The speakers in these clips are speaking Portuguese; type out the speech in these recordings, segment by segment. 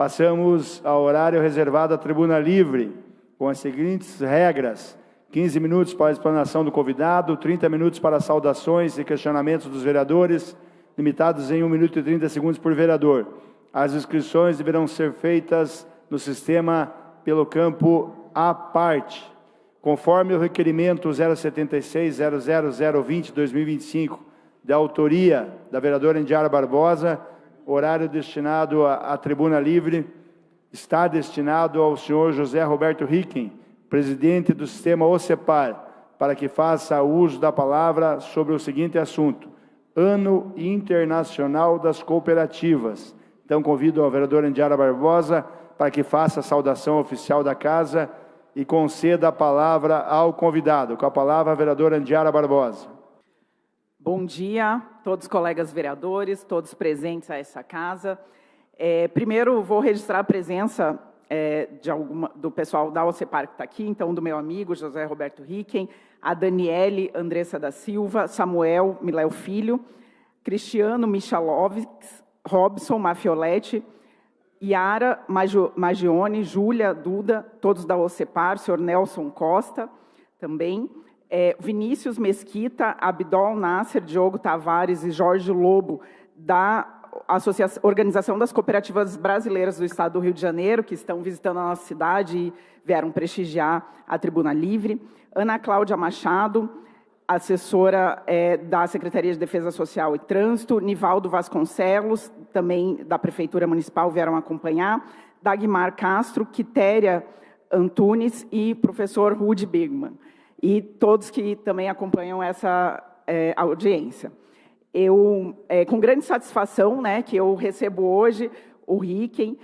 Passamos ao horário reservado à tribuna livre, com as seguintes regras: 15 minutos para a explanação do convidado, 30 minutos para saudações e questionamentos dos vereadores, limitados em 1 minuto e 30 segundos por vereador. As inscrições deverão ser feitas no sistema pelo campo à parte. Conforme o requerimento 076-00020-2025, da autoria da vereadora Indiara Barbosa, horário destinado à tribuna livre está destinado ao senhor José Roberto Ricken, presidente do sistema OCEPAR, para que faça uso da palavra sobre o seguinte assunto: Ano Internacional das Cooperativas. Então, convido a vereadora Indiara Barbosa para que faça a saudação oficial da casa e conceda a palavra ao convidado. Com a palavra, a vereadora Indiara Barbosa. Bom dia a todos os colegas vereadores, todos presentes a essa casa. Primeiro, vou registrar a presença do pessoal da OCEPAR que está aqui, então, do meu amigo José Roberto Ricken, a Daniele Andressa da Silva, Samuel Miléo Filho, Cristiano Michalovics, Robson Mafioletti, Yara Magione, Júlia Duda, todos da OCEPAR, senhor Nelson Costa, também, Vinícius Mesquita, Abdol Nasser, Diogo Tavares e Jorge Lobo, da Organização das Cooperativas Brasileiras do Estado do Rio de Janeiro, que estão visitando a nossa cidade e vieram prestigiar a Tribuna Livre, Ana Cláudia Machado, assessora da Secretaria de Defesa Social e Trânsito, Nivaldo Vasconcelos, também da Prefeitura Municipal, vieram acompanhar, Dagmar Castro, Quitéria Antunes e professor Rudy Bigman, e todos que também acompanham essa audiência. Eu, com grande satisfação, que eu recebo hoje o Ricken,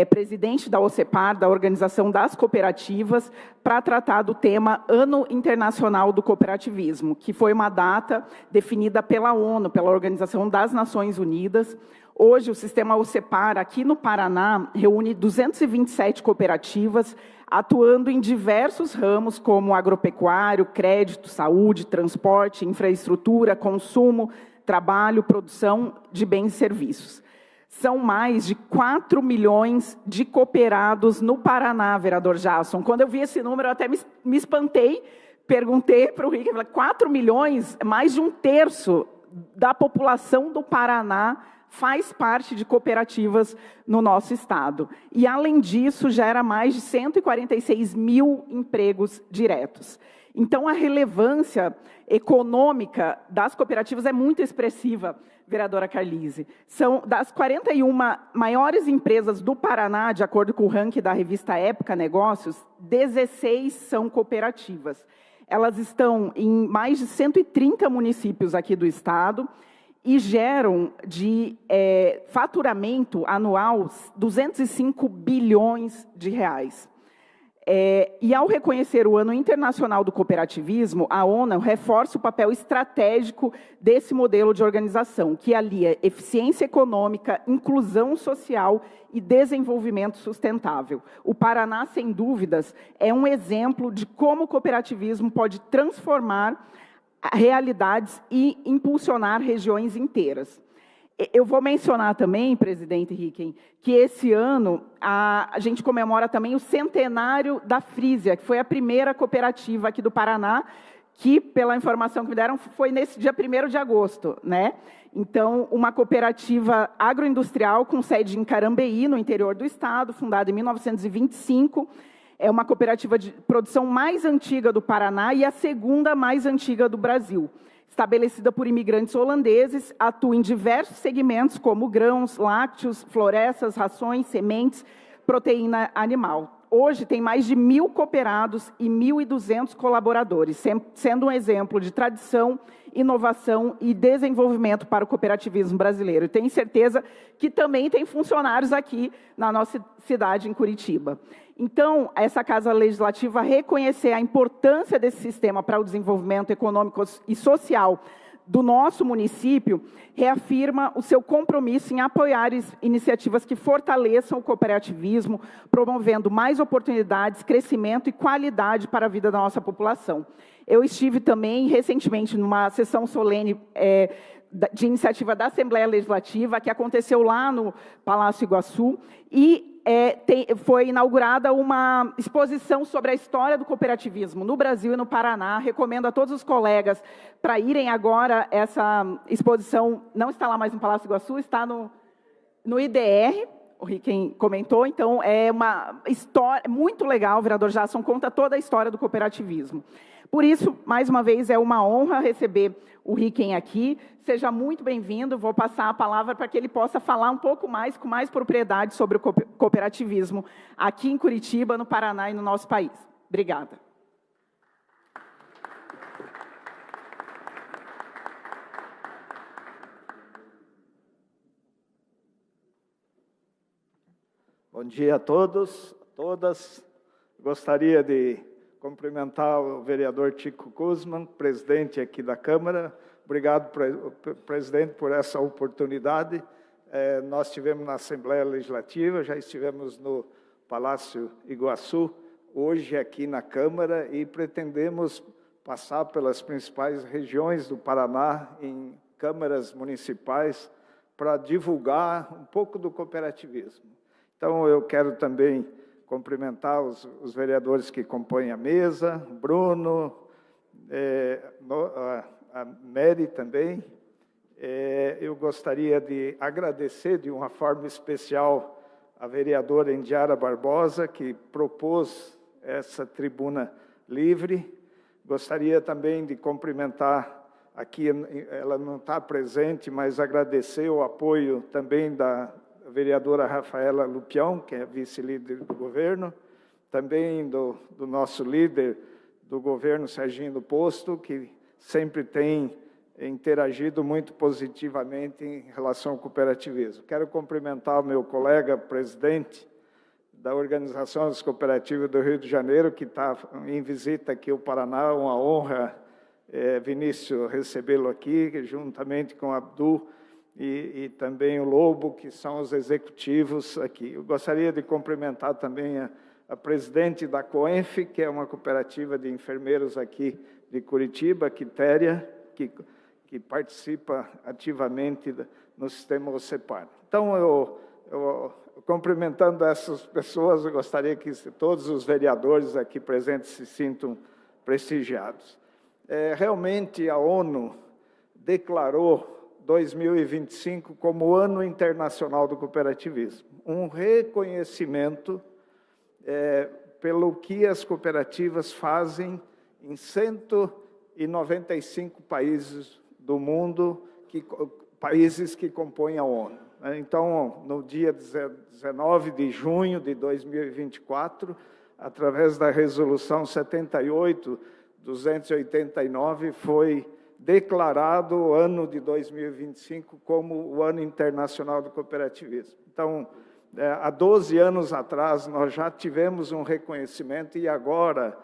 presidente da OCEPAR, da Organização das Cooperativas, para tratar do tema Ano Internacional do Cooperativismo, que foi uma data definida pela ONU, pela Organização das Nações Unidas. Hoje, o sistema OCEPAR, aqui no Paraná, reúne 227 cooperativas, atuando em diversos ramos, como agropecuário, crédito, saúde, transporte, infraestrutura, consumo, trabalho, produção de bens e serviços. São mais de 4 milhões de cooperados no Paraná, vereador Jasson. Quando eu vi esse número, eu até me espantei, perguntei para o Ricken, falei, 4 milhões, mais de 1/3 da população do Paraná faz parte de cooperativas no nosso estado. E, além disso, gera mais de 146 mil empregos diretos. Então, a relevância econômica das cooperativas é muito expressiva, vereadora Carlise. São das 41 maiores empresas do Paraná, de acordo com o ranking da revista Época Negócios, 16 são cooperativas. Elas estão em mais de 130 municípios aqui do estado e geram de faturamento anual 205 bilhões de reais. E, ao reconhecer o Ano Internacional do Cooperativismo, a ONU reforça o papel estratégico desse modelo de organização, que alia eficiência econômica, inclusão social e desenvolvimento sustentável. O Paraná, sem dúvidas, é um exemplo de como o cooperativismo pode transformar realidades e impulsionar regiões inteiras. Eu vou mencionar também, presidente Ricken, que esse ano a gente comemora também o centenário da Frisia, que foi a primeira cooperativa aqui do Paraná, que, pela informação que me deram, foi nesse dia 1º de agosto. Então, uma cooperativa agroindustrial com sede em Carambeí, no interior do estado, fundada em 1925, é uma cooperativa de produção mais antiga do Paraná e a segunda mais antiga do Brasil. Estabelecida por imigrantes holandeses, atua em diversos segmentos como grãos, lácteos, florestas, rações, sementes, proteína animal. Hoje tem mais de 1.000 cooperados e 1.200 colaboradores, sendo um exemplo de tradição, inovação e desenvolvimento para o cooperativismo brasileiro. E tenho certeza que também tem funcionários aqui na nossa cidade, em Curitiba. Então, essa Casa Legislativa reconhecer a importância desse sistema para o desenvolvimento econômico e social do nosso município, reafirma o seu compromisso em apoiar iniciativas que fortaleçam o cooperativismo, promovendo mais oportunidades, crescimento e qualidade para a vida da nossa população. Eu estive também, recentemente, numa sessão solene de iniciativa da Assembleia Legislativa, que aconteceu lá no Palácio Iguaçu, e foi inaugurada uma exposição sobre a história do cooperativismo no Brasil e no Paraná. Recomendo a todos os colegas para irem agora. Essa exposição não está lá mais no Palácio Iguaçu, está no IDR, o Ricken comentou. Então, é uma história muito legal. O vereador Jasson conta toda a história do cooperativismo. Por isso, mais uma vez, é uma honra receber o Ricken aqui. Seja muito bem-vindo. Vou passar a palavra para que ele possa falar um pouco mais, com mais propriedade, sobre o cooperativismo aqui em Curitiba, no Paraná e no nosso país. Obrigada. Bom dia a todos, a todas. Gostaria de cumprimentar o vereador Chico Kuzman, presidente aqui da Câmara. Obrigado, presidente, por essa oportunidade. Nós estivemos na Assembleia Legislativa, já estivemos no Palácio Iguaçu, hoje aqui na Câmara, e pretendemos passar pelas principais regiões do Paraná, em câmaras municipais, para divulgar um pouco do cooperativismo. Então, eu quero também cumprimentar os vereadores que compõem a mesa, Bruno, a Mary também. Eu gostaria de agradecer de uma forma especial a vereadora Indiara Barbosa, que propôs essa tribuna livre. Gostaria também de cumprimentar, aqui ela não está presente, mas agradecer o apoio também da vereadora Rafaela Lupião, que é vice-líder do governo, também do nosso líder do governo, Serginho Posto, que sempre tem interagido muito positivamente em relação ao cooperativismo. Quero cumprimentar o meu colega presidente da Organização das Cooperativas do Rio de Janeiro, que está em visita aqui ao Paraná. Uma honra, Vinícius, recebê-lo aqui, juntamente com o Abdu e também o Lobo, que são os executivos aqui. Eu gostaria de cumprimentar também a presidente da COENF, que é uma cooperativa de enfermeiros aqui de Curitiba, Quitéria, que participa ativamente no sistema OCEPAR. Então, eu cumprimentando essas pessoas, eu gostaria que todos os vereadores aqui presentes se sintam prestigiados. Realmente, a ONU declarou 2025 como o Ano Internacional do Cooperativismo, um reconhecimento pelo que as cooperativas fazem em 195 países do mundo, países que compõem a ONU. Então, no dia 19 de junho de 2024, através da Resolução 78/289, foi declarado o ano de 2025 como o Ano Internacional do Cooperativismo. Então, há 12 anos atrás, nós já tivemos um reconhecimento, e agora,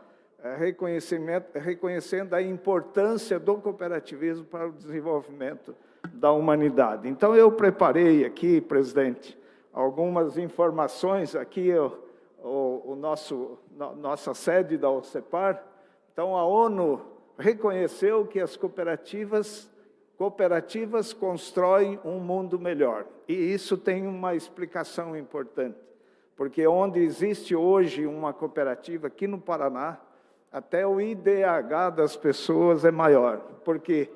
reconhecendo a importância do cooperativismo para o desenvolvimento da humanidade. Então, eu preparei aqui, presidente, algumas informações. Aqui, nossa sede da OCEPAR. Então, a ONU reconheceu que as cooperativas constroem um mundo melhor. E isso tem uma explicação importante, porque onde existe hoje uma cooperativa, aqui no Paraná, até o IDH das pessoas é maior. Por quê?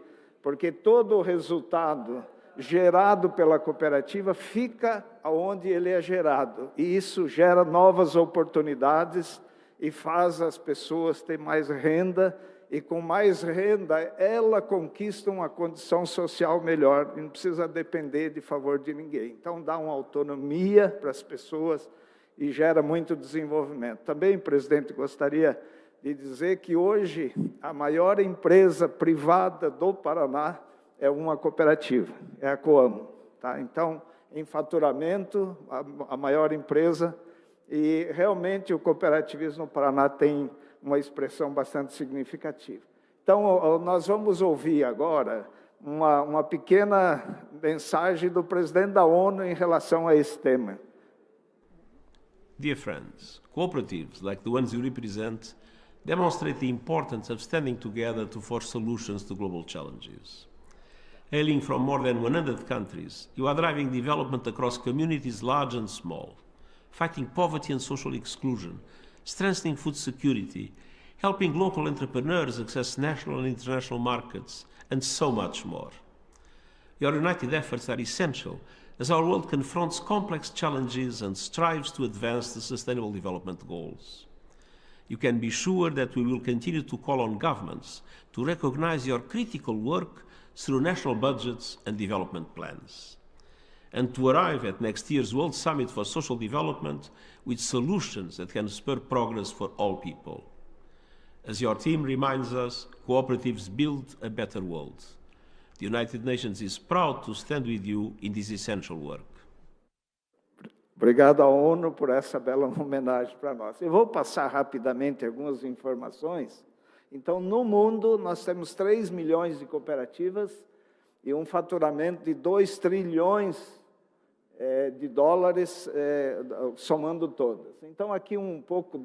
Porque todo o resultado gerado pela cooperativa fica onde ele é gerado. E isso gera novas oportunidades e faz as pessoas terem mais renda, e com mais renda, ela conquista uma condição social melhor, e não precisa depender de favor de ninguém. Então, dá uma autonomia para as pessoas e gera muito desenvolvimento. Também, presidente, gostaria de dizer que hoje a maior empresa privada do Paraná é uma cooperativa, é a Coamo. Tá? Então, em faturamento, a maior empresa, e realmente o cooperativismo no Paraná tem uma expressão bastante significativa. Então, nós vamos ouvir agora uma pequena mensagem do presidente da ONU em relação a esse tema. Dear friends, cooperatives like the ones you represent demonstrate the importance of standing together to forge solutions to global challenges. Hailing from more than 100 countries, you are driving development across communities large and small, fighting poverty and social exclusion, strengthening food security, helping local entrepreneurs access national and international markets, and so much more. Your united efforts are essential as our world confronts complex challenges and strives to advance the Sustainable Development Goals. You can be sure that we will continue to call on governments to recognize your critical work through national budgets and development plans, and to arrive at next year's World Summit for Social Development with solutions that can spur progress for all people. As your team reminds us, cooperatives build a better world. The United Nations is proud to stand with you in this essential work. Obrigado à ONU por essa bela homenagem para nós. Eu vou passar rapidamente algumas informações. Então, no mundo, nós temos 3 milhões de cooperativas e um faturamento de 2 trilhões de dólares, somando todas. Então, aqui um pouco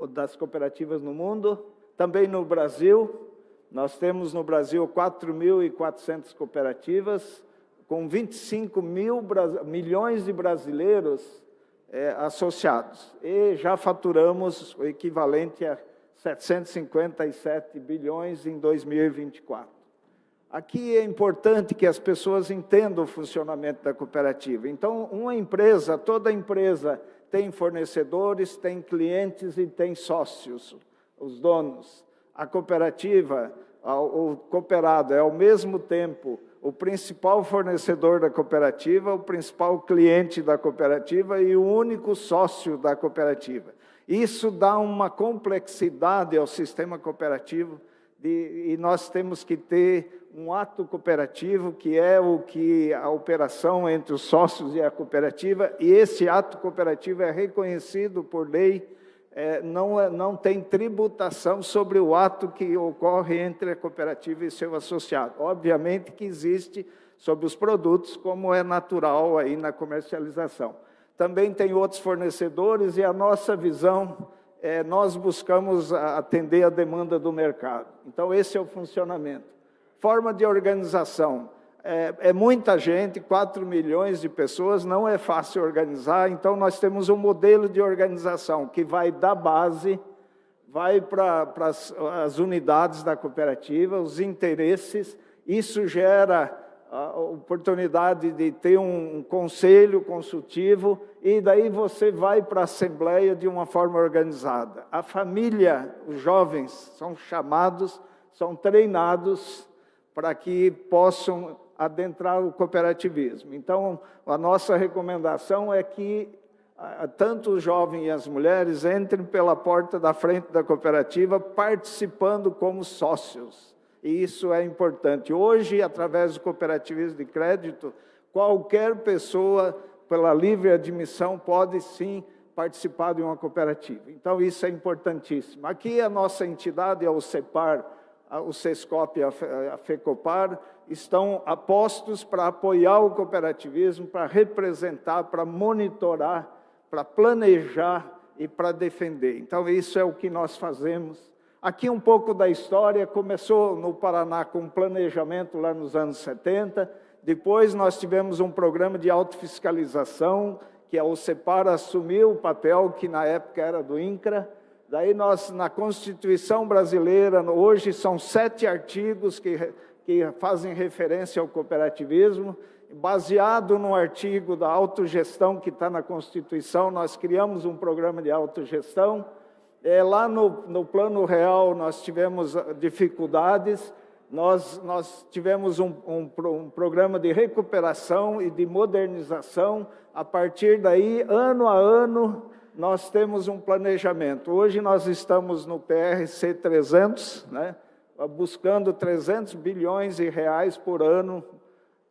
das cooperativas no mundo. Também no Brasil, nós temos no Brasil 4.400 cooperativas, com 25 milhões de brasileiros associados. E já faturamos o equivalente a 757 bilhões em 2024. Aqui é importante que as pessoas entendam o funcionamento da cooperativa. Então, uma empresa, toda empresa tem fornecedores, tem clientes e tem sócios, os donos. A cooperativa, o cooperado é ao mesmo tempo o principal fornecedor da cooperativa, o principal cliente da cooperativa e o único sócio da cooperativa. Isso dá uma complexidade ao sistema cooperativo e nós temos que ter um ato cooperativo, que é a operação entre os sócios e a cooperativa, e esse ato cooperativo é reconhecido por lei, não tem tributação sobre o ato que ocorre entre a cooperativa e seu associado. Obviamente que existe sobre os produtos, como é natural aí na comercialização. Também tem outros fornecedores e a nossa visão nós buscamos atender a demanda do mercado. Então, esse é o funcionamento. Forma de organização. É muita gente, 4 milhões de pessoas, não é fácil organizar, então nós temos um modelo de organização que vai da base, vai para as unidades da cooperativa, os interesses, isso gera a oportunidade de ter um conselho consultivo, e daí você vai para a assembleia de uma forma organizada. A família, os jovens são chamados, são treinados para que possam adentrar o cooperativismo. Então, a nossa recomendação é que tanto os jovens e as mulheres entrem pela porta da frente da cooperativa, participando como sócios. E isso é importante. Hoje, através do cooperativismo de crédito, qualquer pessoa, pela livre admissão, pode sim participar de uma cooperativa. Então, isso é importantíssimo. Aqui, a nossa entidade é o CEPAR, o SESCOP e a FECOPAR, estão apostos para apoiar o cooperativismo, para representar, para monitorar, para planejar e para defender. Então, isso é o que nós fazemos. Aqui um pouco da história, começou no Paraná com planejamento lá nos anos 70, depois nós tivemos um programa de autofiscalização, que a OCEPAR assumiu o papel que na época era do INCRA. Daí nós, na Constituição brasileira, hoje são 7 artigos que fazem referência ao cooperativismo. Baseado no artigo da autogestão que está na Constituição, nós criamos um programa de autogestão. Lá no plano real nós tivemos dificuldades, nós tivemos um programa de recuperação e de modernização. A partir daí, ano a ano, nós temos um planejamento. Hoje nós estamos no PRC 300, né, buscando 300 bilhões de reais por ano.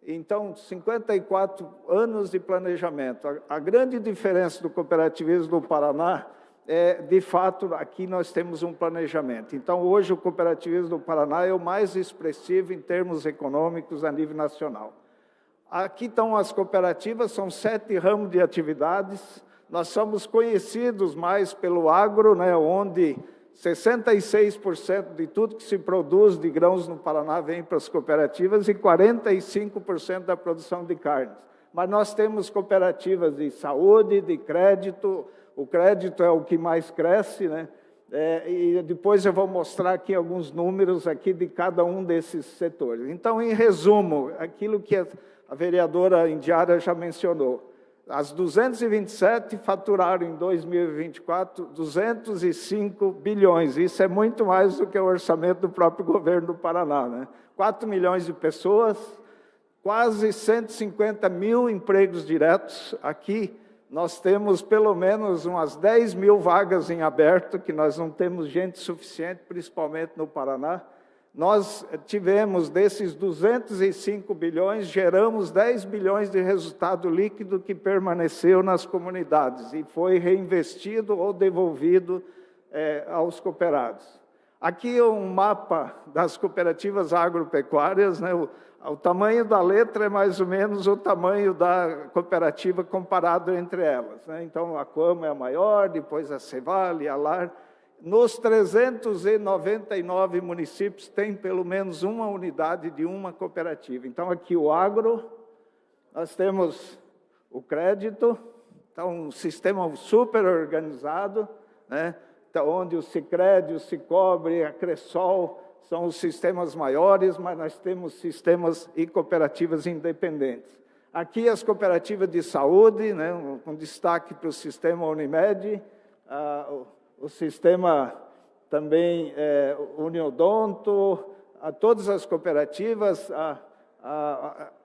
Então, 54 anos de planejamento. A grande diferença do cooperativismo do Paraná de fato, aqui nós temos um planejamento. Então, hoje o cooperativismo do Paraná é o mais expressivo em termos econômicos a nível nacional. Aqui estão as cooperativas, são 7 ramos de atividades. Nós somos conhecidos mais pelo agro, né, onde 66% de tudo que se produz de grãos no Paraná vem para as cooperativas e 45% da produção de carnes. mas nós temos cooperativas de saúde, de crédito, o crédito é o que mais cresce, né? E depois eu vou mostrar aqui alguns números aqui de cada um desses setores. Então, em resumo, aquilo que a vereadora Indiara já mencionou, as 227 faturaram em 2024 205 bilhões. Isso é muito mais do que o orçamento do próprio governo do Paraná, né? 4 milhões de pessoas, quase 150 mil empregos diretos. Aqui nós temos pelo menos umas 10 mil vagas em aberto, que nós não temos gente suficiente, principalmente no Paraná. Nós tivemos, desses 205 bilhões, geramos 10 bilhões de resultado líquido que permaneceu nas comunidades e foi reinvestido ou devolvido aos cooperados. Aqui é um mapa das cooperativas agropecuárias, né? O tamanho da letra é mais ou menos o tamanho da cooperativa comparado entre elas, né? Então, a Coamo é a maior, depois a Cevale, a Lar. Nos 399 municípios tem pelo menos uma unidade de uma cooperativa. Então, aqui o agro, nós temos o crédito, então um sistema super organizado, né? Então, onde o Sicredi, o Sicobre, a Cressol são os sistemas maiores, mas nós temos sistemas e cooperativas independentes. Aqui as cooperativas de saúde, né? Um destaque para o sistema Unimed, o sistema também Uniodonto, todas as cooperativas,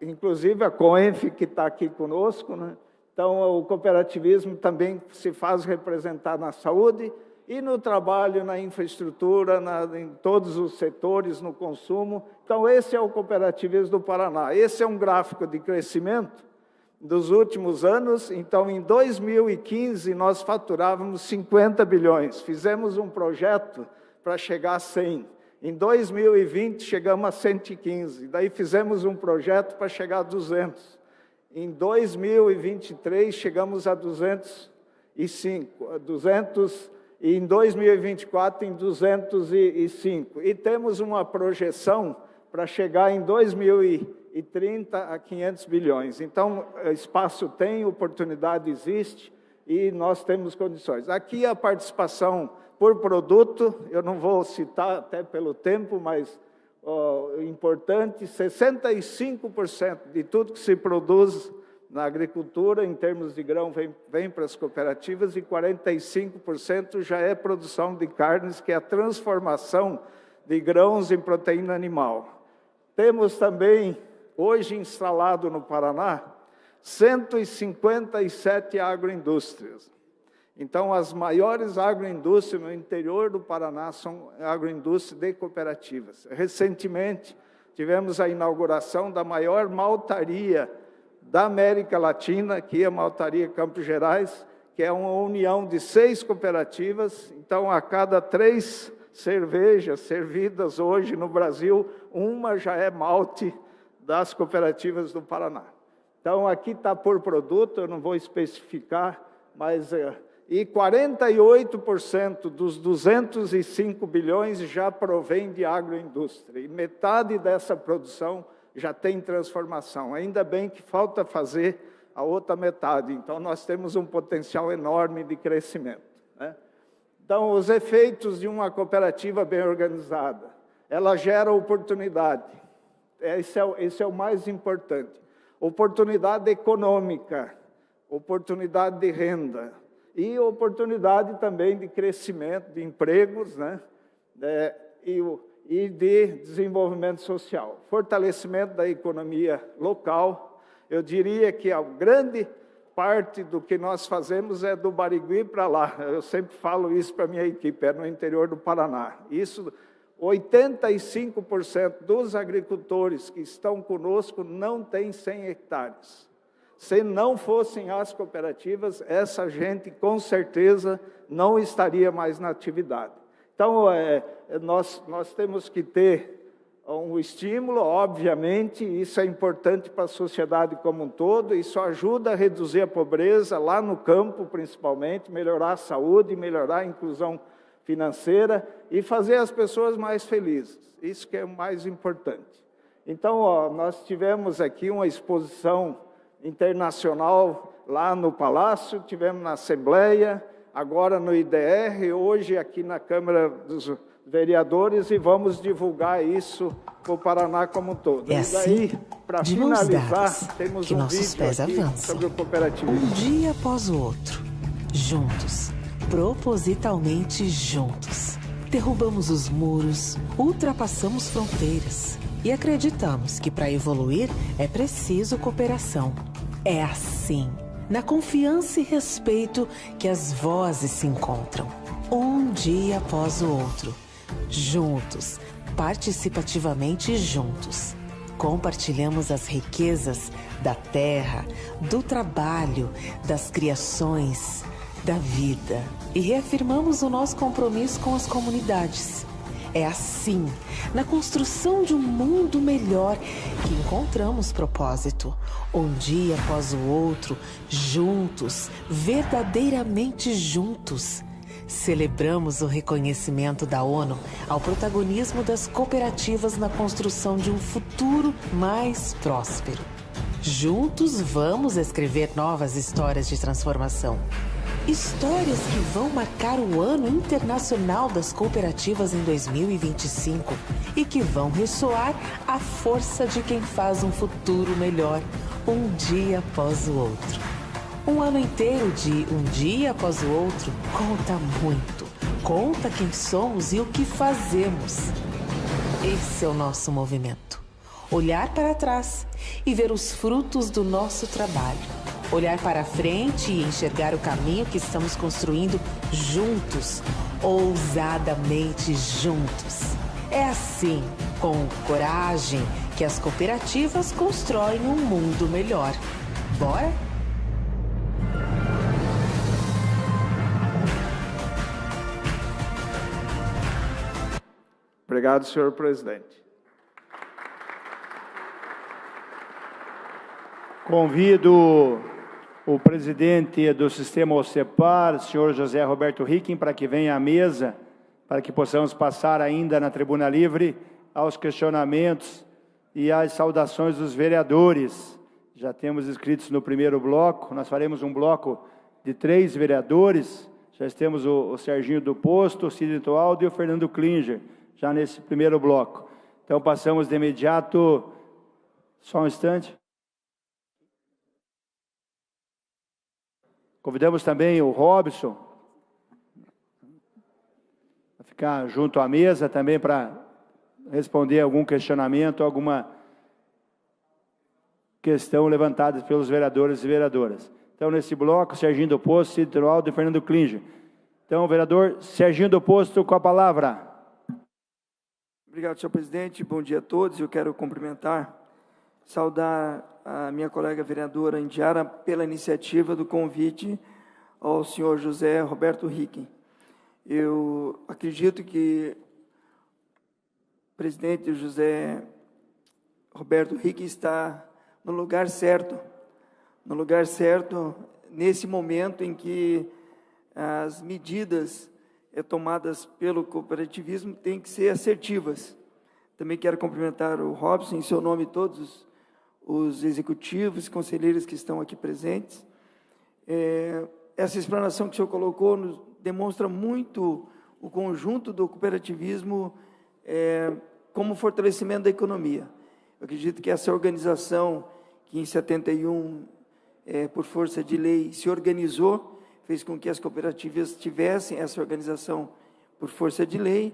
inclusive a Coenf, que está aqui conosco, né? Então, o cooperativismo também se faz representar na saúde e no trabalho, na infraestrutura, em todos os setores, no consumo. Então, esse é o cooperativismo do Paraná. Esse é um gráfico de crescimento dos últimos anos. Então, em 2015, nós faturávamos 50 bilhões. Fizemos um projeto para chegar a 100. Em 2020, chegamos a 115. Daí fizemos um projeto para chegar a 200. Em 2023, chegamos a 205. E em 2024, em 205. E temos uma projeção para chegar em 2030 a 500 bilhões. Então, espaço tem, oportunidade existe e nós temos condições. Aqui a participação por produto, eu não vou citar até pelo tempo, mas importante, 65% de tudo que se produz na agricultura, em termos de grão, vem para as cooperativas e 45% já é produção de carnes, que é a transformação de grãos em proteína animal. Temos também, hoje instalado no Paraná, 157 agroindústrias. Então, as maiores agroindústrias no interior do Paraná são agroindústrias de cooperativas. Recentemente, tivemos a inauguração da maior maltaria da América Latina, que é a Maltaria Campos Gerais, que é uma união de 6 cooperativas. Então, a cada 3 cervejas servidas hoje no Brasil, uma já é malte das cooperativas do Paraná. Então, aqui está por produto, eu não vou especificar, mas... E 48% dos 205 bilhões já provém de agroindústria. E metade dessa produção já tem transformação. Ainda bem que falta fazer a outra metade. Então, nós temos um potencial enorme de crescimento, né? Então, os efeitos de uma cooperativa bem organizada. Ela gera oportunidade. Esse é o mais importante. Oportunidade econômica, oportunidade de renda e oportunidade também de crescimento, de empregos, né? E de desenvolvimento social. Fortalecimento da economia local. Eu diria que a grande parte do que nós fazemos é do Barigui para lá. Eu sempre falo isso para a minha equipe, é no interior do Paraná. Isso, 85% dos agricultores que estão conosco não têm 100 hectares. Se não fossem as cooperativas, essa gente, com certeza, não estaria mais na atividade. Então, nós temos que ter um estímulo, obviamente, isso é importante para a sociedade como um todo, isso ajuda a reduzir a pobreza, lá no campo, principalmente, melhorar a saúde, melhorar a inclusão financeira e fazer as pessoas mais felizes. Isso que é o mais importante. Então, nós tivemos aqui uma exposição internacional lá no Palácio, tivemos na Assembleia, agora no IDR, hoje aqui na Câmara dos Vereadores, e vamos divulgar isso para o Paraná como um todo. É assim, para de mãos finalizar, dadas, temos que um nossos vídeo pés aqui avançam. sobre o cooperativismo. Um dia após o outro, juntos, propositalmente juntos. Derrubamos os muros, ultrapassamos fronteiras e acreditamos que para evoluir é preciso cooperação. É assim, na confiança e respeito, que as vozes se encontram, um dia após o outro, juntos, participativamente juntos. Compartilhamos as riquezas da terra, do trabalho, das criações, da vida, e reafirmamos o nosso compromisso com as comunidades. É assim, na construção de um mundo melhor, que encontramos propósito, um dia após o outro, juntos, verdadeiramente juntos. Celebramos o reconhecimento da ONU ao protagonismo das cooperativas na construção de um futuro mais próspero. Juntos vamos escrever novas histórias de transformação. Histórias que vão marcar o Ano Internacional das Cooperativas em 2025 e que vão ressoar a força de quem faz um futuro melhor, um dia após o outro. Um ano inteiro de um dia após o outro conta muito. Conta quem somos e o que fazemos. Esse é o nosso movimento. Olhar para trás e ver os frutos do nosso trabalho. Olhar para frente e enxergar o caminho que estamos construindo juntos, ousadamente juntos. É assim, com coragem, que as cooperativas constroem um mundo melhor. Bora? Obrigado, senhor presidente. Convido o presidente do Sistema OCEPAR, senhor José Roberto Hicken, para que venha à mesa, para que possamos passar ainda na tribuna livre aos questionamentos e às saudações dos vereadores. Já temos inscritos no primeiro bloco, nós faremos um bloco de 3 vereadores, já temos o Serginho do Posto, o Cid Toaldo e o Fernando Klinger, já nesse primeiro bloco. Então, passamos de imediato, só um instante. Convidamos também o Robson a ficar junto à mesa também para responder algum questionamento, alguma questão levantada pelos vereadores e vereadoras. Então, nesse bloco, Serginho do Posto, Cid Toaldo e Fernando Klinger. Então, o vereador Serginho do Posto com a palavra. Obrigado, senhor presidente. Bom dia a todos. Eu quero cumprimentar, saudar a minha colega vereadora Indiara pela iniciativa do convite ao senhor José Roberto Hicken. Eu acredito que o presidente José Roberto Hicken está no lugar certo nesse momento em que as medidas tomadas pelo cooperativismo têm que ser assertivas. Também quero cumprimentar o Robson, em seu nome todos os executivos, conselheiros que estão aqui presentes. Essa explanação que o senhor colocou demonstra muito o conjunto do cooperativismo como fortalecimento da economia. Eu acredito que essa organização, que em 71, por força de lei, se organizou, fez com que as cooperativas tivessem essa organização por força de lei,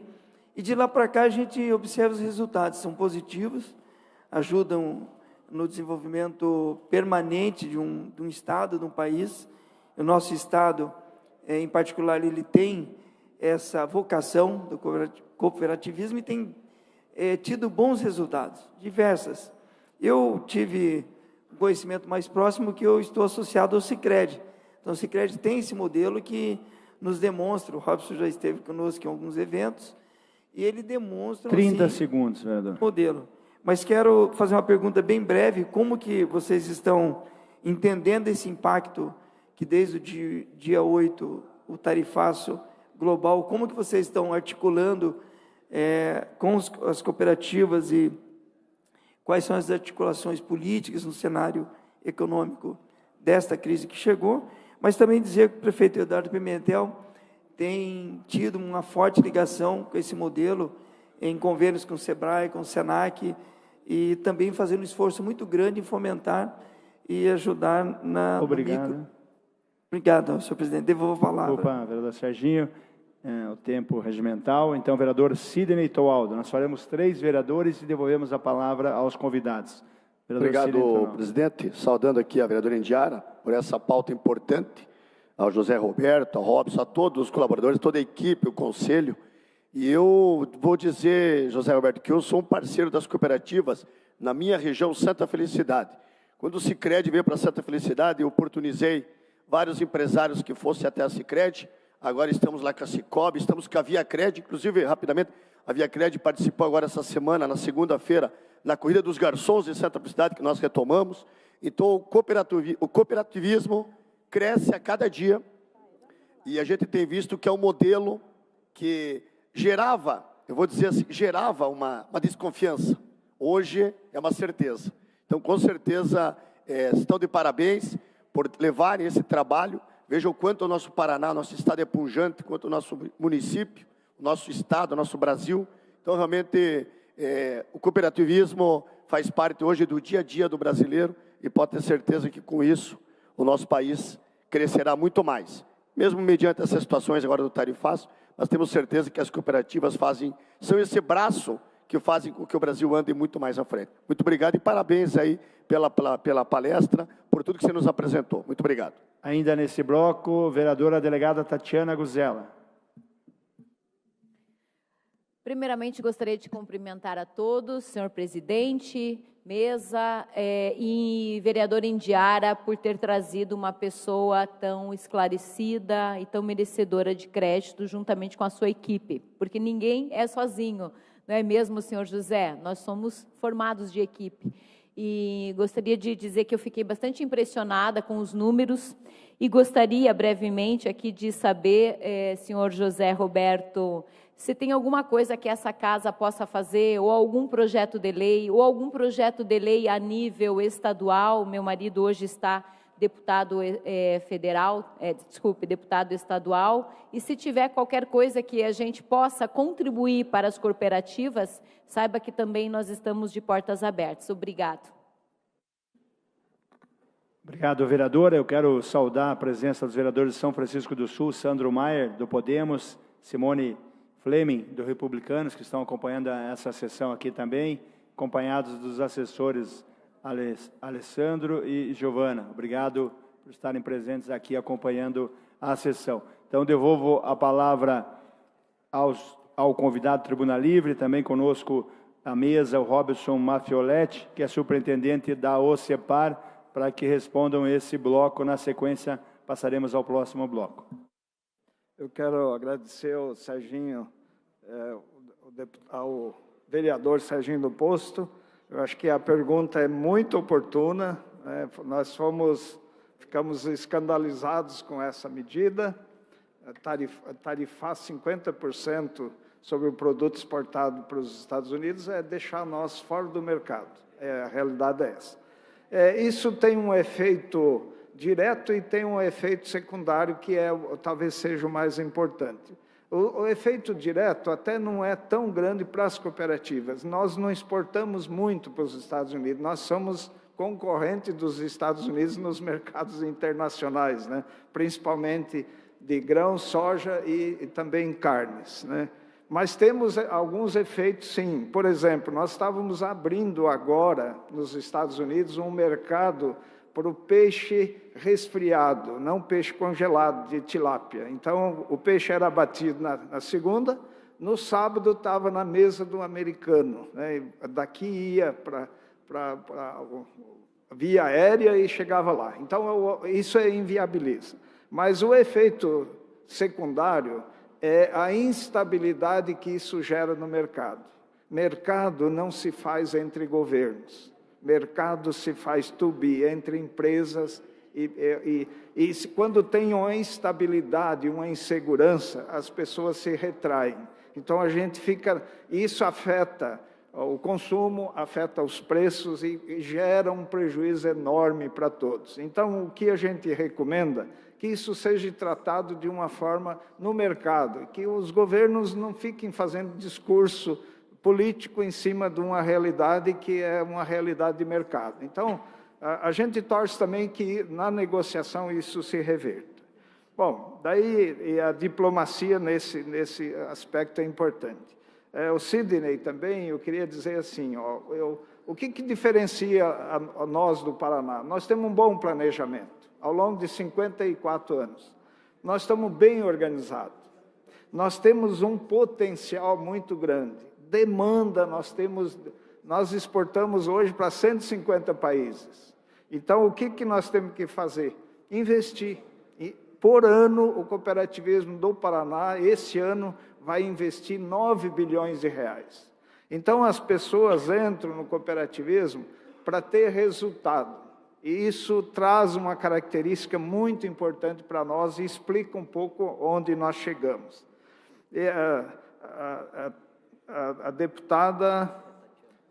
e de lá para cá a gente observa os resultados, são positivos, ajudam no desenvolvimento permanente de um Estado, de um país. O nosso Estado, em particular, ele tem essa vocação do cooperativismo e tem tido bons resultados, diversas. Eu tive um conhecimento mais próximo que eu estou associado ao Sicredi. Então, o Sicredi tem esse modelo que nos demonstra, o Robson já esteve conosco em alguns eventos, e ele demonstra... 30 segundos, vereador. Modelo. Mas quero fazer uma pergunta bem breve, como que vocês estão entendendo esse impacto que desde o dia 8, o tarifaço global, como que vocês estão articulando com as cooperativas e quais são as articulações políticas no cenário econômico desta crise que chegou, mas também dizer que o prefeito Eduardo Pimentel tem tido uma forte ligação com esse modelo em convênios com o SEBRAE, com o SENAC, e também fazendo um esforço muito grande em fomentar e ajudar na... Obrigado. Obrigado, senhor presidente. Devolvo a palavra. Desculpa, vereador Serginho, o tempo regimental. Então, vereador Sidney Toaldo. Nós faremos 3 vereadores e devolvemos a palavra aos convidados. Obrigado, presidente. Saudando aqui a vereadora Indiara por essa pauta importante, ao José Roberto, ao Robson, a todos os colaboradores, toda a equipe, o conselho. E eu vou dizer, José Roberto, que eu sou um parceiro das cooperativas na minha região Santa Felicidade. Quando o Sicredi veio para Santa Felicidade, eu oportunizei vários empresários que fossem até a Sicredi. Agora estamos lá com a Cicobi, estamos com a Viacred, inclusive, rapidamente, a Viacred participou agora essa semana, na segunda-feira, na Corrida dos Garçons de Santa Felicidade, que nós retomamos. Então, o cooperativismo cresce a cada dia, e a gente tem visto que é um modelo que gerava, eu vou dizer assim, gerava uma desconfiança. Hoje é uma certeza. Então, com certeza, estão de parabéns por levarem esse trabalho. Vejam o quanto o nosso Paraná, nosso estado é pujante, quanto o nosso município, o nosso estado, o nosso Brasil. Então, realmente, o cooperativismo faz parte hoje do dia a dia do brasileiro, e pode ter certeza que, com isso, o nosso país crescerá muito mais. Mesmo mediante essas situações agora do tarifaço, nós temos certeza que as cooperativas são esse braço que fazem com que o Brasil ande muito mais à frente. Muito obrigado e parabéns aí pela palestra, por tudo que você nos apresentou. Muito obrigado. Ainda nesse bloco, vereadora delegada Tatiana Guzella. Primeiramente, gostaria de cumprimentar a todos, senhor presidente, mesa e vereador Indiara, por ter trazido uma pessoa tão esclarecida e tão merecedora de crédito, juntamente com a sua equipe, porque ninguém é sozinho, não é mesmo, senhor José? Nós somos formados de equipe. E gostaria de dizer que eu fiquei bastante impressionada com os números e gostaria brevemente aqui de saber, senhor José Roberto, se tem alguma coisa que essa casa possa fazer, ou algum projeto de lei, a nível estadual. Meu marido hoje está deputado deputado estadual, e se tiver qualquer coisa que a gente possa contribuir para as cooperativas, saiba que também nós estamos de portas abertas. Obrigado. Obrigado, vereadora. Eu quero saudar a presença dos vereadores de São Francisco do Sul, Sandro Maier, do Podemos, Simone Fleming, do Republicanos, que estão acompanhando essa sessão aqui também, acompanhados dos assessores Alessandro e Giovana. Obrigado por estarem presentes aqui acompanhando a sessão. Então, devolvo a palavra ao convidado Tribuna Livre, também conosco à mesa o Robson Mafioletti, que é superintendente da OCEPAR, para que respondam esse bloco. Na sequência, passaremos ao próximo bloco. Eu quero agradecer ao Serginho, ao vereador Serginho do Posto. Eu acho que a pergunta é muito oportuna. Nós ficamos escandalizados com essa medida. Tarifar 50% sobre o produto exportado para os Estados Unidos é deixar nós fora do mercado. A realidade é essa. Isso tem um efeito direto e tem um efeito secundário que talvez seja o mais importante. O efeito direto até não é tão grande para as cooperativas. Nós não exportamos muito para os Estados Unidos, nós somos concorrentes dos Estados Unidos nos mercados internacionais, né? Principalmente de grão, soja e também carnes, né? Mas temos alguns efeitos, sim. Por exemplo, nós estávamos abrindo agora, nos Estados Unidos, um mercado para o peixe resfriado, não peixe congelado de tilápia. Então, o peixe era abatido na segunda, no sábado estava na mesa do americano, né? Daqui ia para via aérea e chegava lá. Então, isso inviabiliza. Mas o efeito secundário é a instabilidade que isso gera no mercado. Mercado não se faz entre governos. Mercado se faz entre empresas e quando tem uma instabilidade, uma insegurança, as pessoas se retraem. Então, isso afeta o consumo, afeta os preços e gera um prejuízo enorme para todos. Então, o que a gente recomenda? Que isso seja tratado de uma forma no mercado, que os governos não fiquem fazendo discurso político em cima de uma realidade que é uma realidade de mercado. Então, a gente torce também que na negociação isso se reverta. Bom, daí a diplomacia nesse aspecto é importante. O Sidney também, eu queria dizer assim, o que diferencia a nós do Paraná? Nós temos um bom planejamento, ao longo de 54 anos. Nós estamos bem organizados. Nós temos um potencial muito grande. Demanda, nós exportamos hoje para 150 países. Então, o que nós temos que fazer? Investir. E, por ano, o cooperativismo do Paraná, esse ano, vai investir 9 bilhões de reais. Então, as pessoas entram no cooperativismo para ter resultado. E isso traz uma característica muito importante para nós e explica um pouco onde nós chegamos. E a deputada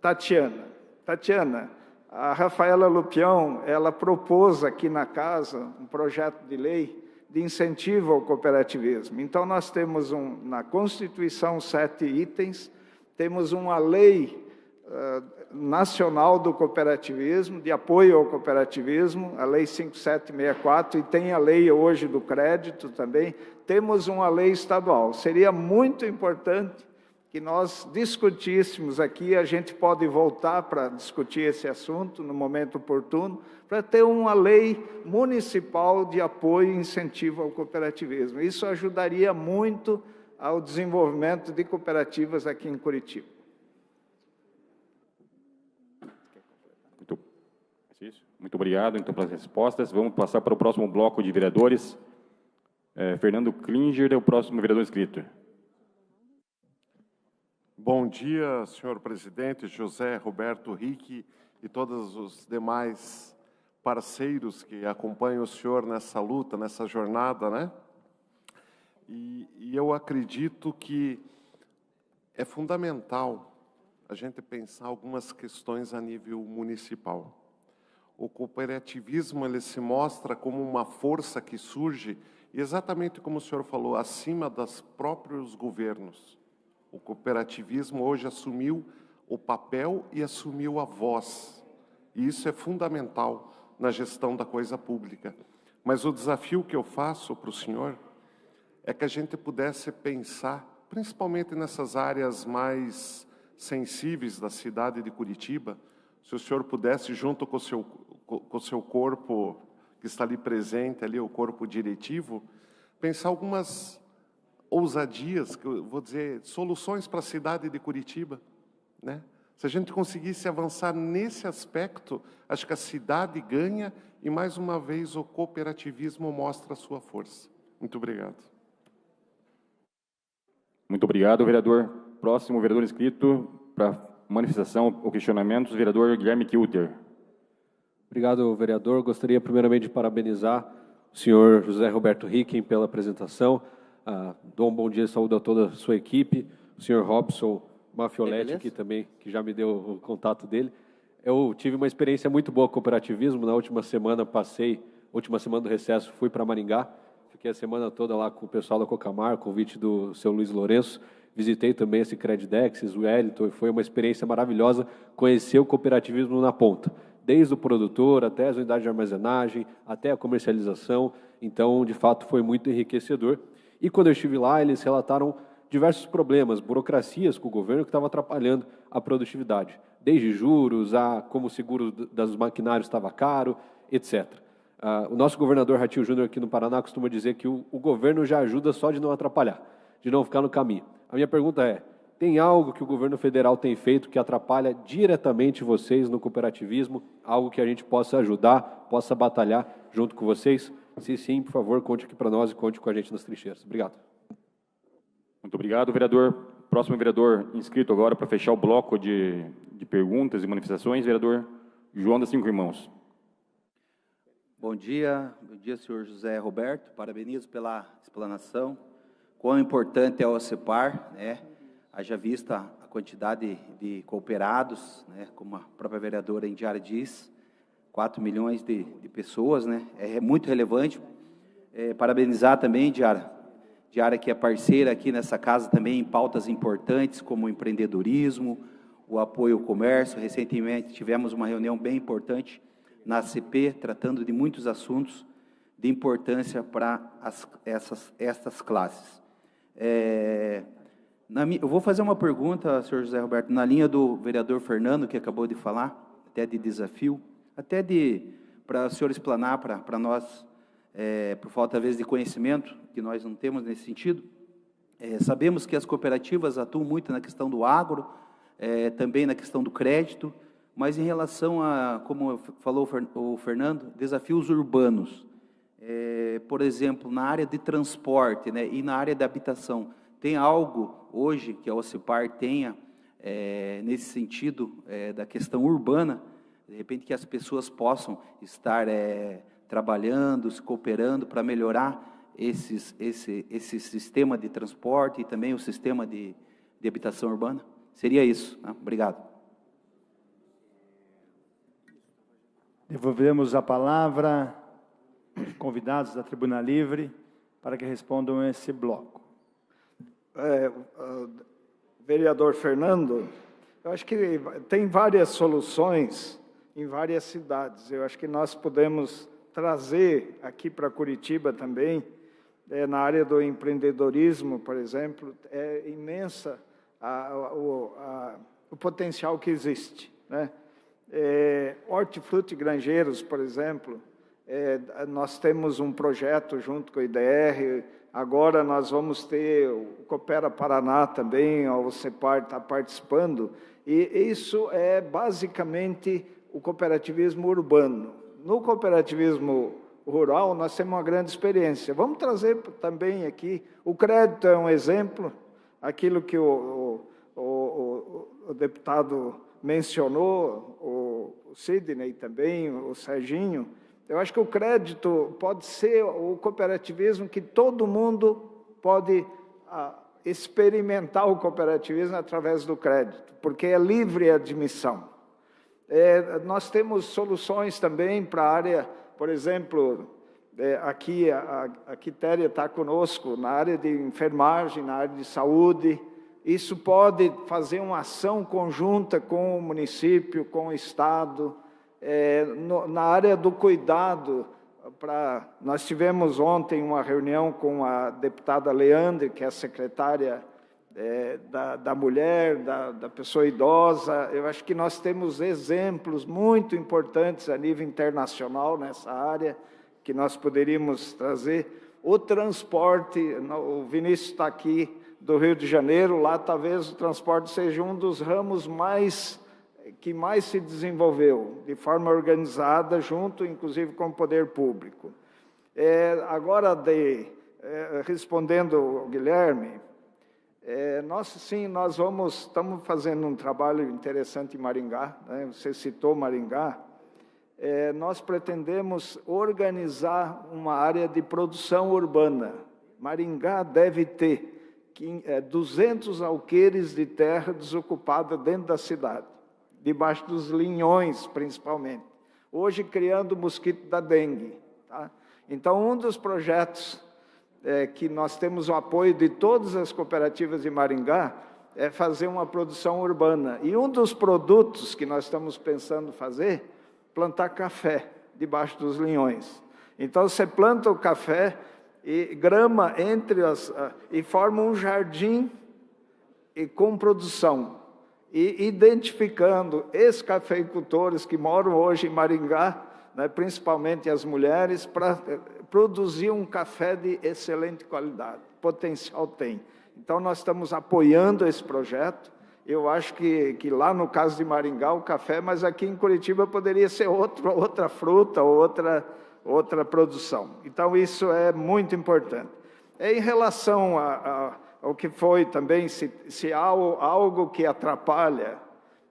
Tatiana, a Rafaela Lupião, ela propôs aqui na casa um projeto de lei de incentivo ao cooperativismo. Então, nós temos na Constituição 7 itens, temos uma lei nacional do cooperativismo, de apoio ao cooperativismo, a Lei 5764, e tem a lei hoje do crédito também, temos uma lei estadual. Seria muito importante que nós discutíssemos aqui, a gente pode voltar para discutir esse assunto no momento oportuno, para ter uma lei municipal de apoio e incentivo ao cooperativismo. Isso ajudaria muito ao desenvolvimento de cooperativas aqui em Curitiba. Muito obrigado, então, pelas respostas. Vamos passar para o próximo bloco de vereadores. Fernando Klinger é o próximo vereador inscrito. Bom dia, senhor presidente, José Roberto Rick e todos os demais parceiros que acompanham o senhor nessa luta, nessa jornada, né? E eu acredito que é fundamental a gente pensar algumas questões a nível municipal. O cooperativismo ele se mostra como uma força que surge, exatamente como o senhor falou, acima dos próprios governos. O cooperativismo hoje assumiu o papel e assumiu a voz. E isso é fundamental na gestão da coisa pública. Mas o desafio que eu faço para o senhor é que a gente pudesse pensar, principalmente nessas áreas mais sensíveis da cidade de Curitiba, se o senhor pudesse, junto com o seu corpo que está ali presente, ali, o corpo diretivo, pensar algumas ousadias, que eu vou dizer, soluções para a cidade de Curitiba, né? Se a gente conseguisse avançar nesse aspecto, acho que a cidade ganha e, mais uma vez, o cooperativismo mostra a sua força. Muito obrigado. Muito obrigado, vereador. Próximo vereador inscrito para manifestação ou questionamentos, vereador Guilherme Kilter. Obrigado, vereador. Gostaria primeiramente de parabenizar o senhor José Roberto Ricken pela apresentação. Dou um bom dia e saúde a toda a sua equipe. O senhor Robson Mafioletti, aqui também, que já me deu o contato dele. Eu tive uma experiência muito boa com cooperativismo. Na última semana do recesso, fui para Maringá. Fiquei a semana toda lá com o pessoal da Cocamar, convite do seu Luiz Lourenço. Visitei também esse Credidex, o Wellington, e foi uma experiência maravilhosa conhecer o cooperativismo na ponta. Desde o produtor, até as unidades de armazenagem, até a comercialização. Então, de fato, foi muito enriquecedor. E quando eu estive lá, eles relataram diversos problemas, burocracias com o governo que estavam atrapalhando a produtividade. Desde juros, a como o seguro dos maquinários estava caro, etc. O nosso governador Ratinho Júnior aqui no Paraná costuma dizer que o governo já ajuda só de não atrapalhar, de não ficar no caminho. A minha pergunta é, tem algo que o governo federal tem feito que atrapalha diretamente vocês no cooperativismo? Algo que a gente possa ajudar, possa batalhar junto com vocês? Se sim, por favor, conte aqui para nós e conte com a gente nas trincheiras. Obrigado. Muito obrigado, vereador. Próximo vereador inscrito agora para fechar o bloco de perguntas e manifestações, vereador João das Cinco Irmãos. Bom dia, senhor José Roberto. Parabenizo pela explanação. Quão importante é o OCEPAR, né? Haja vista a quantidade de cooperados, né, como a própria vereadora Indiara diz, 4 milhões de pessoas, né, é muito relevante. Parabenizar também, Indiara, que é parceira aqui nessa casa também em pautas importantes, como o empreendedorismo, o apoio ao comércio. Recentemente tivemos uma reunião bem importante na ACP, tratando de muitos assuntos de importância para estas classes. Eu vou fazer uma pergunta, senhor José Roberto, na linha do vereador Fernando, que acabou de falar, até de desafio, até para o senhor explanar para nós, por falta, às vezes, de conhecimento, que nós não temos nesse sentido. Sabemos que as cooperativas atuam muito na questão do agro, também na questão do crédito, mas em relação a, como falou o Fernando, desafios urbanos, por exemplo, na área de transporte, né, e na área de habitação, tem algo hoje que a OCEPAR tenha, nesse sentido, da questão urbana, de repente que as pessoas possam estar trabalhando, se cooperando para melhorar esse sistema de transporte e também o sistema de habitação urbana? Seria isso, né? Obrigado. Devolvemos a palavra aos convidados da Tribuna Livre para que respondam a esse bloco. Vereador Fernando, eu acho que tem várias soluções em várias cidades. Eu acho que nós podemos trazer aqui para Curitiba também, na área do empreendedorismo, por exemplo, é imensa o potencial que existe, né? Hortifruti Grangeiros, por exemplo, nós temos um projeto junto com o IDR, agora nós vamos ter o Coopera Paraná também, o CEPAR está participando, e isso é basicamente o cooperativismo urbano. No cooperativismo rural, nós temos uma grande experiência. Vamos trazer também aqui, o crédito é um exemplo, aquilo que o deputado mencionou, o Sidney também, o Serginho. Eu acho que o crédito pode ser o cooperativismo que todo mundo pode experimentar o cooperativismo através do crédito, porque é livre admissão. Nós temos soluções também para a área, por exemplo, aqui a Quitéria está conosco, na área de enfermagem, na área de saúde. Isso pode fazer uma ação conjunta com o município, com o Estado. Na área do cuidado, nós tivemos ontem uma reunião com a deputada Leandre, que é a secretária da mulher, da pessoa idosa. Eu acho que nós temos exemplos muito importantes a nível internacional nessa área, que nós poderíamos trazer. O transporte, o Vinícius está aqui do Rio de Janeiro, lá talvez o transporte seja um dos ramos que mais se desenvolveu, de forma organizada, junto, inclusive, com o poder público. Agora, respondendo ao Guilherme, nós estamos fazendo um trabalho interessante em Maringá, né? Você citou Maringá. Nós pretendemos organizar uma área de produção urbana. Maringá deve ter 200 alqueires de terra desocupada dentro da cidade, debaixo dos linhões, principalmente. Hoje, criando o mosquito da dengue. Tá? Então, um dos projetos que nós temos o apoio de todas as cooperativas de Maringá é fazer uma produção urbana. E um dos produtos que nós estamos pensando fazer, plantar café debaixo dos linhões. Então, você planta o café e grama e forma um jardim com produção, e identificando esses cafeicultores que moram hoje em Maringá, né, principalmente as mulheres, para produzir um café de excelente qualidade. Potencial tem. Então, nós estamos apoiando esse projeto. Eu acho que lá no caso de Maringá, o café, mas aqui em Curitiba poderia ser outra fruta, outra produção. Então, isso é muito importante. Em relação ao que foi também, se há algo que atrapalha,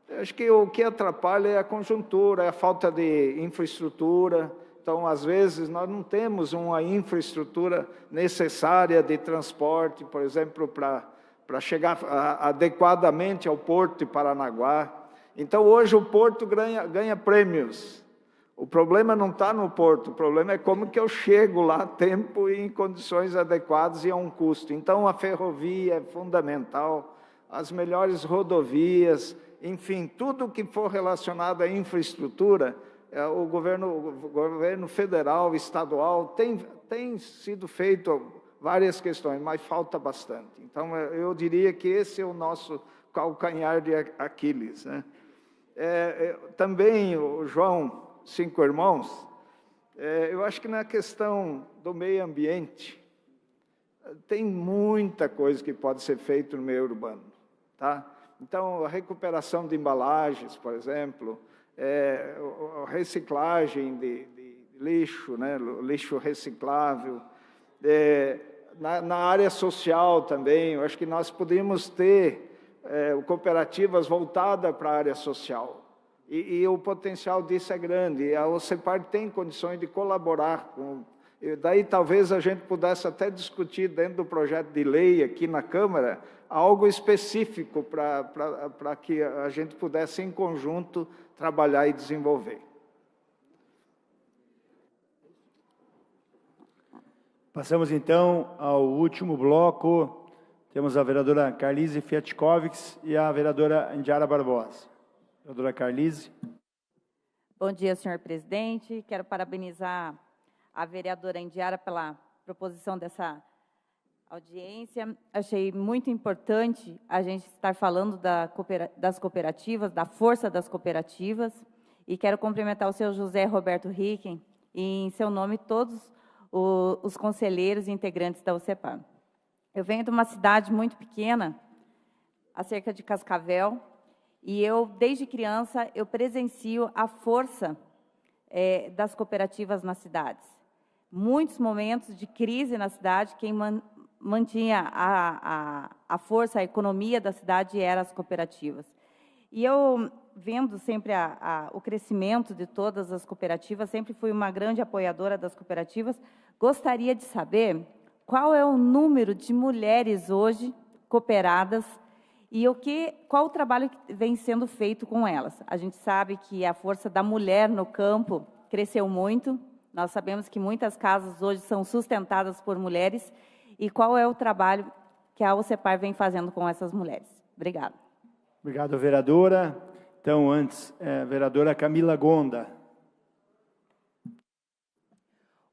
eu acho que o que atrapalha é a conjuntura, é a falta de infraestrutura. Então, às vezes, nós não temos uma infraestrutura necessária de transporte, por exemplo, para chegar adequadamente ao Porto de Paranaguá. Então, hoje o Porto ganha prêmios. O problema não está no Porto, o problema é como que eu chego lá a tempo e em condições adequadas e a um custo. Então, a ferrovia é fundamental, as melhores rodovias, enfim, tudo que for relacionado à infraestrutura, o governo federal, estadual, tem sido feito várias questões, mas falta bastante. Então, eu diria que esse é o nosso calcanhar de Aquiles, né? Também, o João, 5 irmãos, eu acho que na questão do meio ambiente, tem muita coisa que pode ser feita no meio urbano, tá? Então, a recuperação de embalagens, por exemplo, a reciclagem de lixo, né? Lixo reciclável, na área social também, eu acho que nós podemos ter cooperativas voltadas para a área social. E o potencial disso é grande. A OCEPAR tem condições de colaborar com... Daí talvez a gente pudesse até discutir dentro do projeto de lei aqui na Câmara algo específico para que a gente pudesse em conjunto trabalhar e desenvolver. Passamos então ao último bloco. Temos a vereadora Carlise Fiatkovics e a vereadora Indiara Barbosa. Vereadora Carlise. Bom dia, senhor presidente. Quero parabenizar a vereadora Indiara pela proposição dessa audiência. Achei muito importante a gente estar falando das cooperativas, da força das cooperativas, e quero cumprimentar o senhor José Roberto Ricken e, em seu nome, todos os conselheiros e integrantes da OCEPAR. Eu venho de uma cidade muito pequena, acerca de Cascavel, e eu, desde criança, eu presencio a força das cooperativas nas cidades. Muitos momentos de crise na cidade, quem mantinha a força, a economia da cidade eram as cooperativas. E eu, vendo sempre o crescimento de todas as cooperativas, sempre fui uma grande apoiadora das cooperativas, gostaria de saber qual é o número de mulheres hoje cooperadas e qual o trabalho que vem sendo feito com elas. A gente sabe que a força da mulher no campo cresceu muito, nós sabemos que muitas casas hoje são sustentadas por mulheres, e qual é o trabalho que a OCEPAR vem fazendo com essas mulheres. Obrigada. Obrigado, vereadora. Então, antes, vereadora Camila Gonda.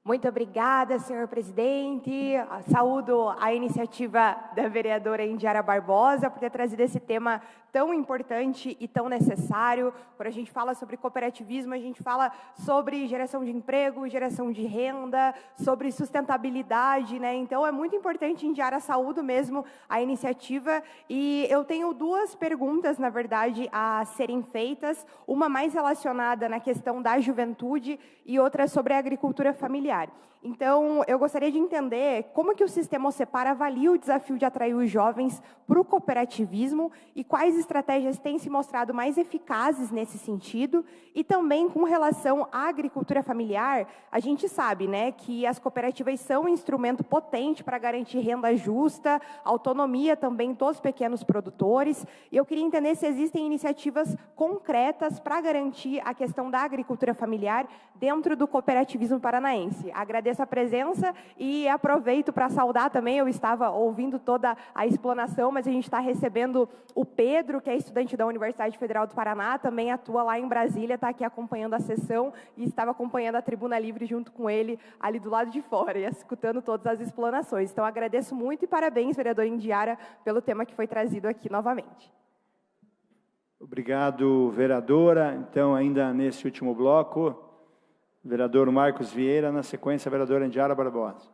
Muito obrigada, senhor presidente. Saúdo a iniciativa da vereadora Indiara Barbosa por ter trazido esse tema tão importante e tão necessário. Quando a gente fala sobre cooperativismo, a gente fala sobre geração de emprego, geração de renda, sobre sustentabilidade, né? Então, é muito importante, Indiara, saúdo mesmo a iniciativa. E eu tenho 2 perguntas, na verdade, a serem feitas. Uma mais relacionada na questão da juventude e outra sobre a agricultura familiar. Então, eu gostaria de entender como que o sistema OCEPAR avalia o desafio de atrair os jovens para o cooperativismo e quais estratégias têm se mostrado mais eficazes nesse sentido. E também, com relação à agricultura familiar, a gente sabe, né, que as cooperativas são um instrumento potente para garantir renda justa, autonomia também dos pequenos produtores. E eu queria entender se existem iniciativas concretas para garantir a questão da agricultura familiar dentro do cooperativismo paranaense. Agradeço a presença e aproveito para saudar também, eu estava ouvindo toda a explanação, mas a gente está recebendo o Pedro, que é estudante da Universidade Federal do Paraná, também atua lá em Brasília, está aqui acompanhando a sessão e estava acompanhando a Tribuna Livre junto com ele, ali do lado de fora, e escutando todas as explanações. Então, agradeço muito e parabéns, vereador Indiara, pelo tema que foi trazido aqui novamente. Obrigado, vereadora. Então, ainda nesse último bloco, vereador Marcos Vieira, na sequência, a vereadora Indiara Barbosa.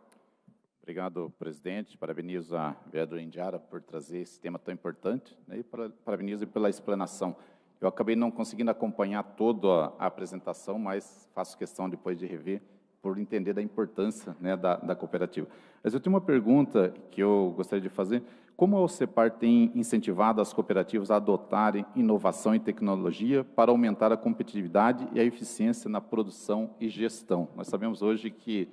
Obrigado, presidente. Parabenizo a vereadora Indiara por trazer esse tema tão importante, né, e parabenizo pela explanação. Eu acabei não conseguindo acompanhar toda a apresentação, mas faço questão depois de rever, por entender da importância, né, da cooperativa. Mas eu tenho uma pergunta que eu gostaria de fazer. Como a OCEPAR tem incentivado as cooperativas a adotarem inovação e tecnologia para aumentar a competitividade e a eficiência na produção e gestão? Nós sabemos hoje que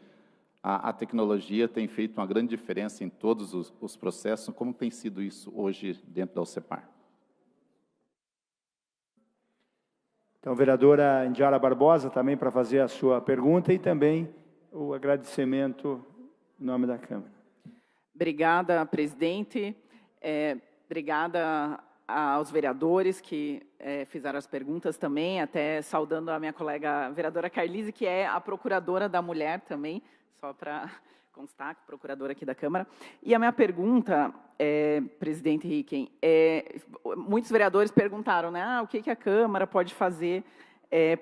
a tecnologia tem feito uma grande diferença em todos os processos. Como tem sido isso hoje dentro da OCEPAR? Então, vereadora Indiara Barbosa, também para fazer a sua pergunta e também o agradecimento em nome da Câmara. Obrigada, presidente. Obrigada aos vereadores que fizeram as perguntas também, até saudando a minha colega vereadora Carlise, que é a procuradora da mulher também, só para constar, procuradora aqui da Câmara. E a minha pergunta, presidente Hicken, muitos vereadores perguntaram, né, o que a Câmara pode fazer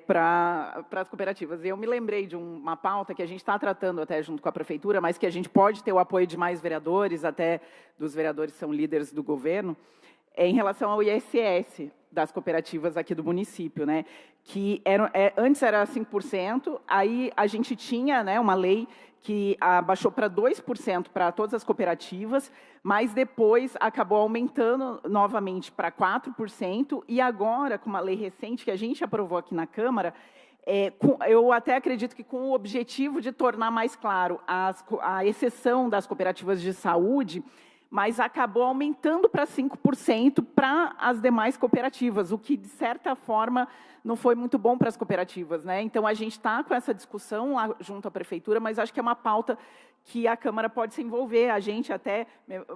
para as cooperativas. E eu me lembrei de uma pauta que a gente está tratando até junto com a Prefeitura, mas que a gente pode ter o apoio de mais vereadores, até dos vereadores que são líderes do governo, em relação ao ISS das cooperativas aqui do município, né? Que antes era 5%, aí a gente tinha, né, uma lei que abaixou para 2% para todas as cooperativas, mas depois acabou aumentando novamente para 4%, e agora, com uma lei recente que a gente aprovou aqui na Câmara, eu até acredito que com o objetivo de tornar mais claro a exceção das cooperativas de saúde, mas acabou aumentando para 5% para as demais cooperativas, o que, de certa forma, não foi muito bom para as cooperativas, né? Então, a gente está com essa discussão lá junto à Prefeitura, mas acho que é uma pauta que a Câmara pode se envolver. A gente até,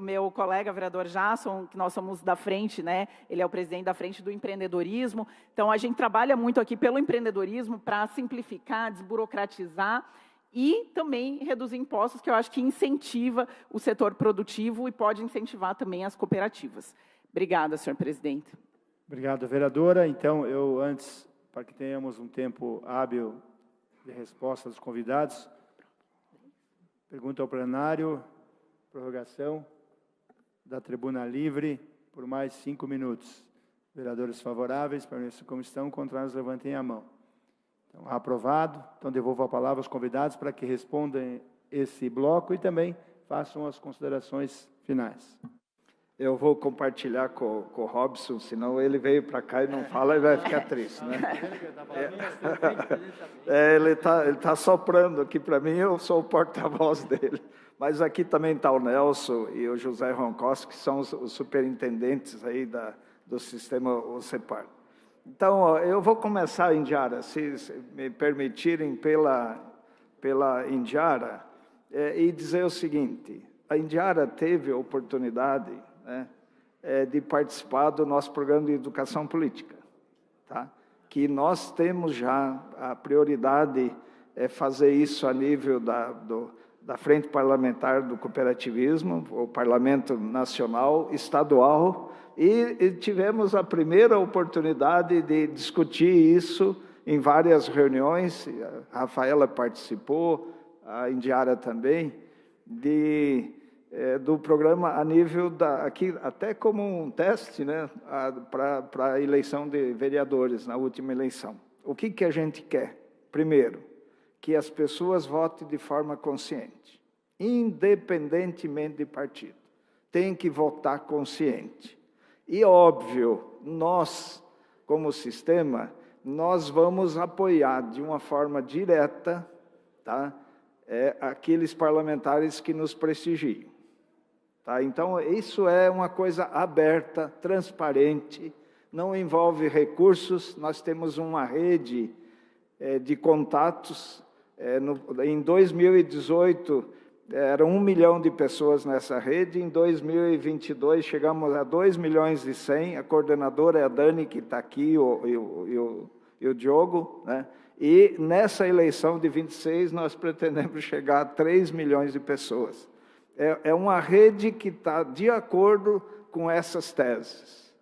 meu colega, vereador Jasson, que nós somos da frente, né? Ele é o presidente da frente do empreendedorismo. Então, a gente trabalha muito aqui pelo empreendedorismo para simplificar, desburocratizar e também reduzir impostos, que eu acho que incentiva o setor produtivo e pode incentivar também as cooperativas. Obrigada, senhor presidente. Obrigado, vereadora. Então, eu antes, para que tenhamos um tempo hábil de resposta dos convidados, pergunta ao plenário, prorrogação da tribuna livre por mais 5 minutos. Vereadores favoráveis, permaneçam como estão, contrários, levantem a mão. Então, aprovado. Então, devolvo a palavra aos convidados para que respondam esse bloco e também façam as considerações finais. Eu vou compartilhar com o Robson, senão ele veio para cá e não fala e vai ficar triste, né? Ele tá soprando aqui para mim, eu sou o porta-voz dele. Mas aqui também está o Nelson e o José Roncossi, que são os superintendentes aí do sistema OCEPAR. Então, eu vou começar, Indiara, se me permitirem, pela Indiara, e dizer o seguinte: a Indiara teve a oportunidade, né, de participar do nosso programa de educação política, tá? Que nós temos já a prioridade fazer isso a nível da Frente Parlamentar do Cooperativismo, o Parlamento Nacional, Estadual, e tivemos a primeira oportunidade de discutir isso em várias reuniões. A Rafaela participou, a Indiara também, do programa a nível aqui, até como um teste, né, para a eleição de vereadores, na última eleição. O que a gente quer? Primeiro, que as pessoas votem de forma consciente, independentemente de partido. Tem que votar consciente. E, óbvio, nós, como sistema, nós vamos apoiar de uma forma direta, tá, aqueles parlamentares que nos prestigiam. Tá? Então, isso é uma coisa aberta, transparente, não envolve recursos. Nós temos uma rede de contatos. Em 2018, eram 1 milhão de pessoas nessa rede. Em 2022, chegamos a 2 milhões e 100. A coordenadora é a Dani, que está aqui, e o Diogo, né? E nessa eleição de 26, nós pretendemos chegar a 3 milhões de pessoas. É uma rede que está de acordo com essas teses.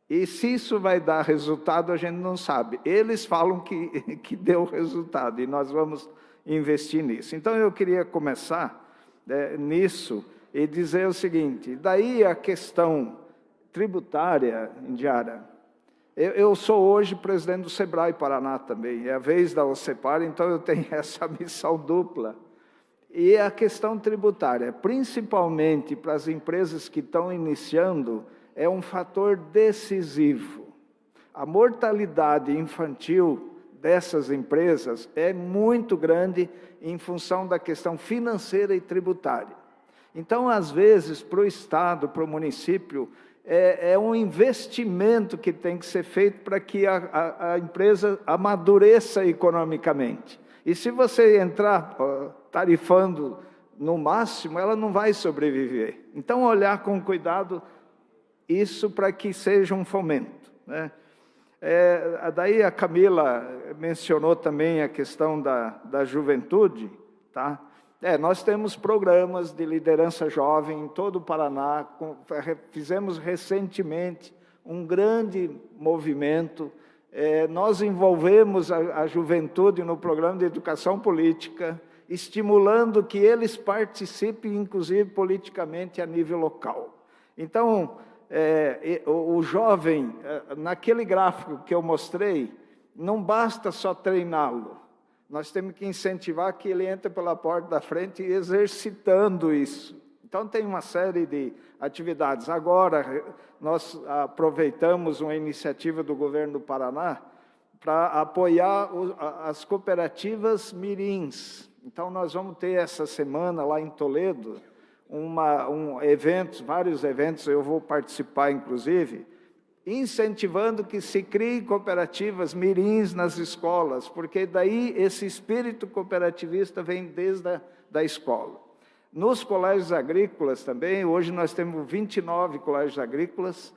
E se isso vai dar resultado, a gente não sabe. Eles falam que deu resultado, e nós vamos investir nisso. Então, eu queria começar nisso e dizer o seguinte: daí a questão tributária, Indiara. Eu sou hoje presidente do Sebrae Paraná também, é a vez da OCEPAR, então eu tenho essa missão dupla. E a questão tributária, principalmente para as empresas que estão iniciando, é um fator decisivo. A mortalidade infantil dessas empresas é muito grande em função da questão financeira e tributária. Então, às vezes, para o Estado, para o município, é um investimento que tem que ser feito para que a empresa amadureça economicamente. E se você entrar tarifando no máximo, ela não vai sobreviver. Então, olhar com cuidado isso para que seja um fomento, né? Daí a Camila mencionou também a questão da juventude, tá? Nós temos programas de liderança jovem em todo o Paraná, fizemos recentemente um grande movimento, nós envolvemos a juventude no programa de educação política, estimulando que eles participem, inclusive, politicamente a nível local. Então, o jovem, naquele gráfico que eu mostrei, não basta só treiná-lo. Nós temos que incentivar que ele entre pela porta da frente exercitando isso. Então, tem uma série de atividades. Agora, nós aproveitamos uma iniciativa do governo do Paraná para apoiar as cooperativas mirins. Então, nós vamos ter essa semana lá em Toledo, vários eventos, eu vou participar, inclusive, incentivando que se criem cooperativas mirins nas escolas, porque daí esse espírito cooperativista vem desde a escola. Nos colégios agrícolas também, hoje nós temos 29 colégios agrícolas,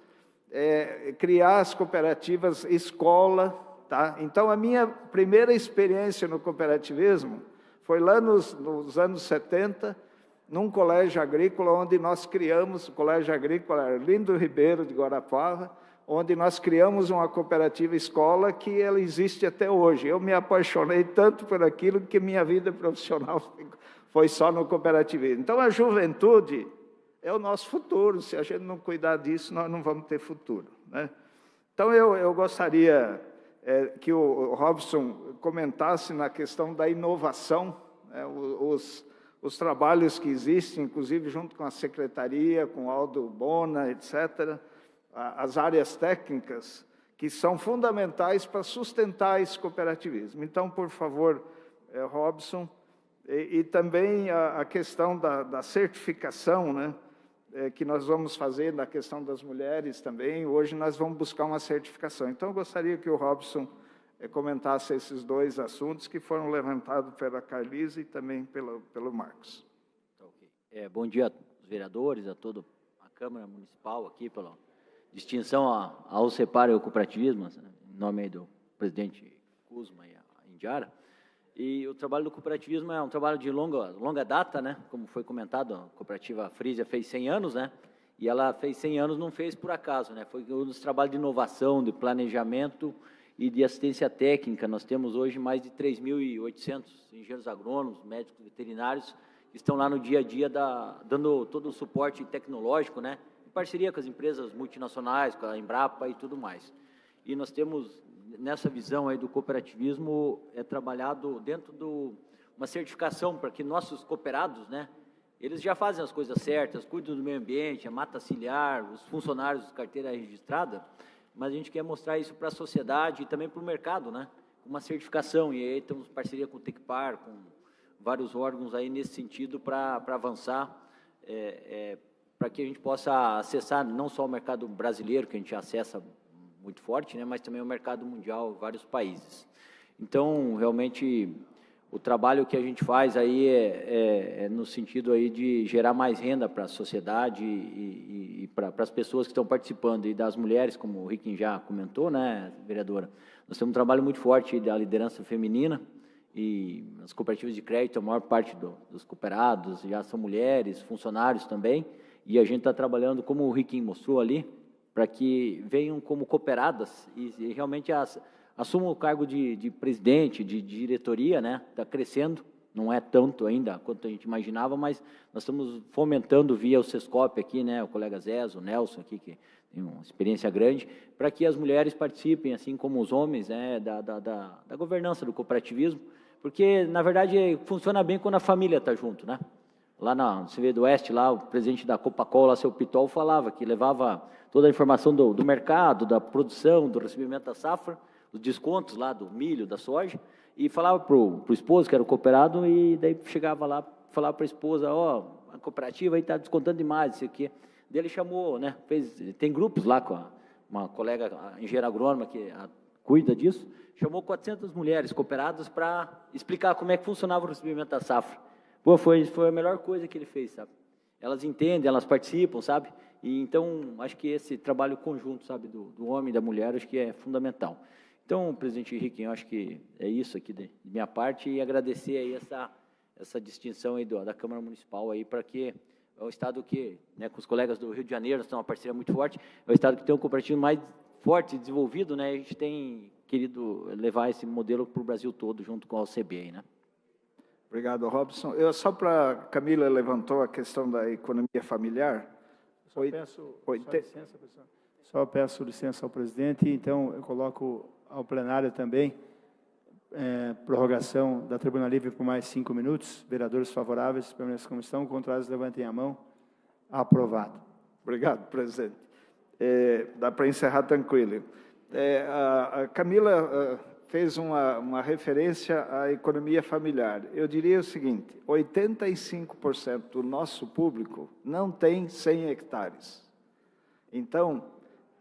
criar as cooperativas escola, tá? Então, a minha primeira experiência no cooperativismo foi lá nos anos 70, num colégio agrícola, onde nós criamos, o colégio agrícola Arlindo Ribeiro de Guarapava, onde nós criamos uma cooperativa escola que ela existe até hoje. Eu me apaixonei tanto por aquilo que minha vida profissional foi só no cooperativismo. Então, a juventude é o nosso futuro. Se a gente não cuidar disso, nós não vamos ter futuro, né? Então, eu gostaria que o Robson comentasse na questão da inovação, né, os trabalhos que existem, inclusive junto com a Secretaria, com o Aldo Bona, etc., as áreas técnicas, que são fundamentais para sustentar esse cooperativismo. Então, por favor, Robson, e também a questão da certificação, né, que nós vamos fazer na questão das mulheres também. Hoje nós vamos buscar uma certificação. Então, eu gostaria que o Robson comentasse esses dois assuntos que foram levantados pela Carlise e também pelo Marcos. Okay. Bom dia aos vereadores, a toda a Câmara Municipal aqui, pela distinção ao Separ e ao cooperativismo, em nome aí do presidente Kuzma e a Indiara. E o trabalho do cooperativismo é um trabalho de longa data, né? Como foi comentado, a cooperativa Frisia fez 100 anos, né? E ela fez 100 anos, não fez por acaso, né? Foi um dos trabalhos de inovação, de planejamento e de assistência técnica. Nós temos hoje mais de 3.800 engenheiros agrônomos, médicos veterinários, que estão lá no dia a dia dando todo o suporte tecnológico, né? Em parceria com as empresas multinacionais, com a Embrapa e tudo mais. E nós temos, nessa visão aí do cooperativismo, trabalhado dentro de uma certificação para que nossos cooperados, né, eles já fazem as coisas certas, cuidam do meio ambiente, a mata ciliar, os funcionários de carteira registrada, mas a gente quer mostrar isso para a sociedade e também para o mercado, né, uma certificação. E aí temos parceria com o Tecpar, com vários órgãos aí nesse sentido para avançar, para que a gente possa acessar não só o mercado brasileiro, que a gente acessa muito forte, né, mas também o mercado mundial, vários países. Então, realmente, o trabalho que a gente faz aí é no sentido aí de gerar mais renda para a sociedade e para as pessoas que estão participando, e das mulheres, como o Riquim já comentou, né, vereadora? Nós temos um trabalho muito forte da liderança feminina, e as cooperativas de crédito, a maior parte dos cooperados já são mulheres, funcionários também, e a gente está trabalhando, como o Riquim mostrou ali, para que venham como cooperadas e realmente assumam o cargo de presidente, de diretoria, né? Está crescendo, não é tanto ainda quanto a gente imaginava, mas nós estamos fomentando via o Sescop aqui, né? O colega Zé, o Nelson aqui, que tem uma experiência grande, para que as mulheres participem, assim como os homens, né? Da governança do cooperativismo, porque, na verdade, funciona bem quando a família está junto, né? Lá na CV do Oeste, lá, o presidente da Coca-Cola, seu Pitol, falava que levava toda a informação do mercado, da produção, do recebimento da safra, os descontos lá do milho, da soja, e falava para o esposo, que era o cooperado, e daí chegava lá, falava para a esposa, ó, a cooperativa aí está descontando demais, isso aqui. Daí ele chamou, né, tem grupos lá com uma colega, a engenheira agrônoma, que cuida disso, chamou 400 mulheres cooperadas para explicar como é que funcionava o recebimento da safra. Pô, foi a melhor coisa que ele fez, sabe? Elas entendem, elas participam, sabe? E então, acho que esse trabalho conjunto, sabe, do homem e da mulher, acho que é fundamental. Então, presidente Henrique, eu acho que é isso aqui de minha parte, e agradecer aí essa distinção aí da Câmara Municipal aí, para que é um estado que, né, com os colegas do Rio de Janeiro, nós temos uma parceria muito forte, é um estado que tem um cooperativo mais forte e desenvolvido, né? A gente tem querido levar esse modelo para o Brasil todo, junto com a OCB aí, né? Obrigado, Robson. Só para Camila levantou a questão da economia familiar. Só peço licença ao presidente, então eu coloco ao plenário também prorrogação da tribuna livre por mais 5 minutos. Vereadores favoráveis, permaneçam como estão, contrários, levantem a mão. Aprovado. Obrigado, presidente. Dá para encerrar tranquilo. A Camila fez uma referência à economia familiar. Eu diria o seguinte, 85% do nosso público não tem 100 hectares. Então,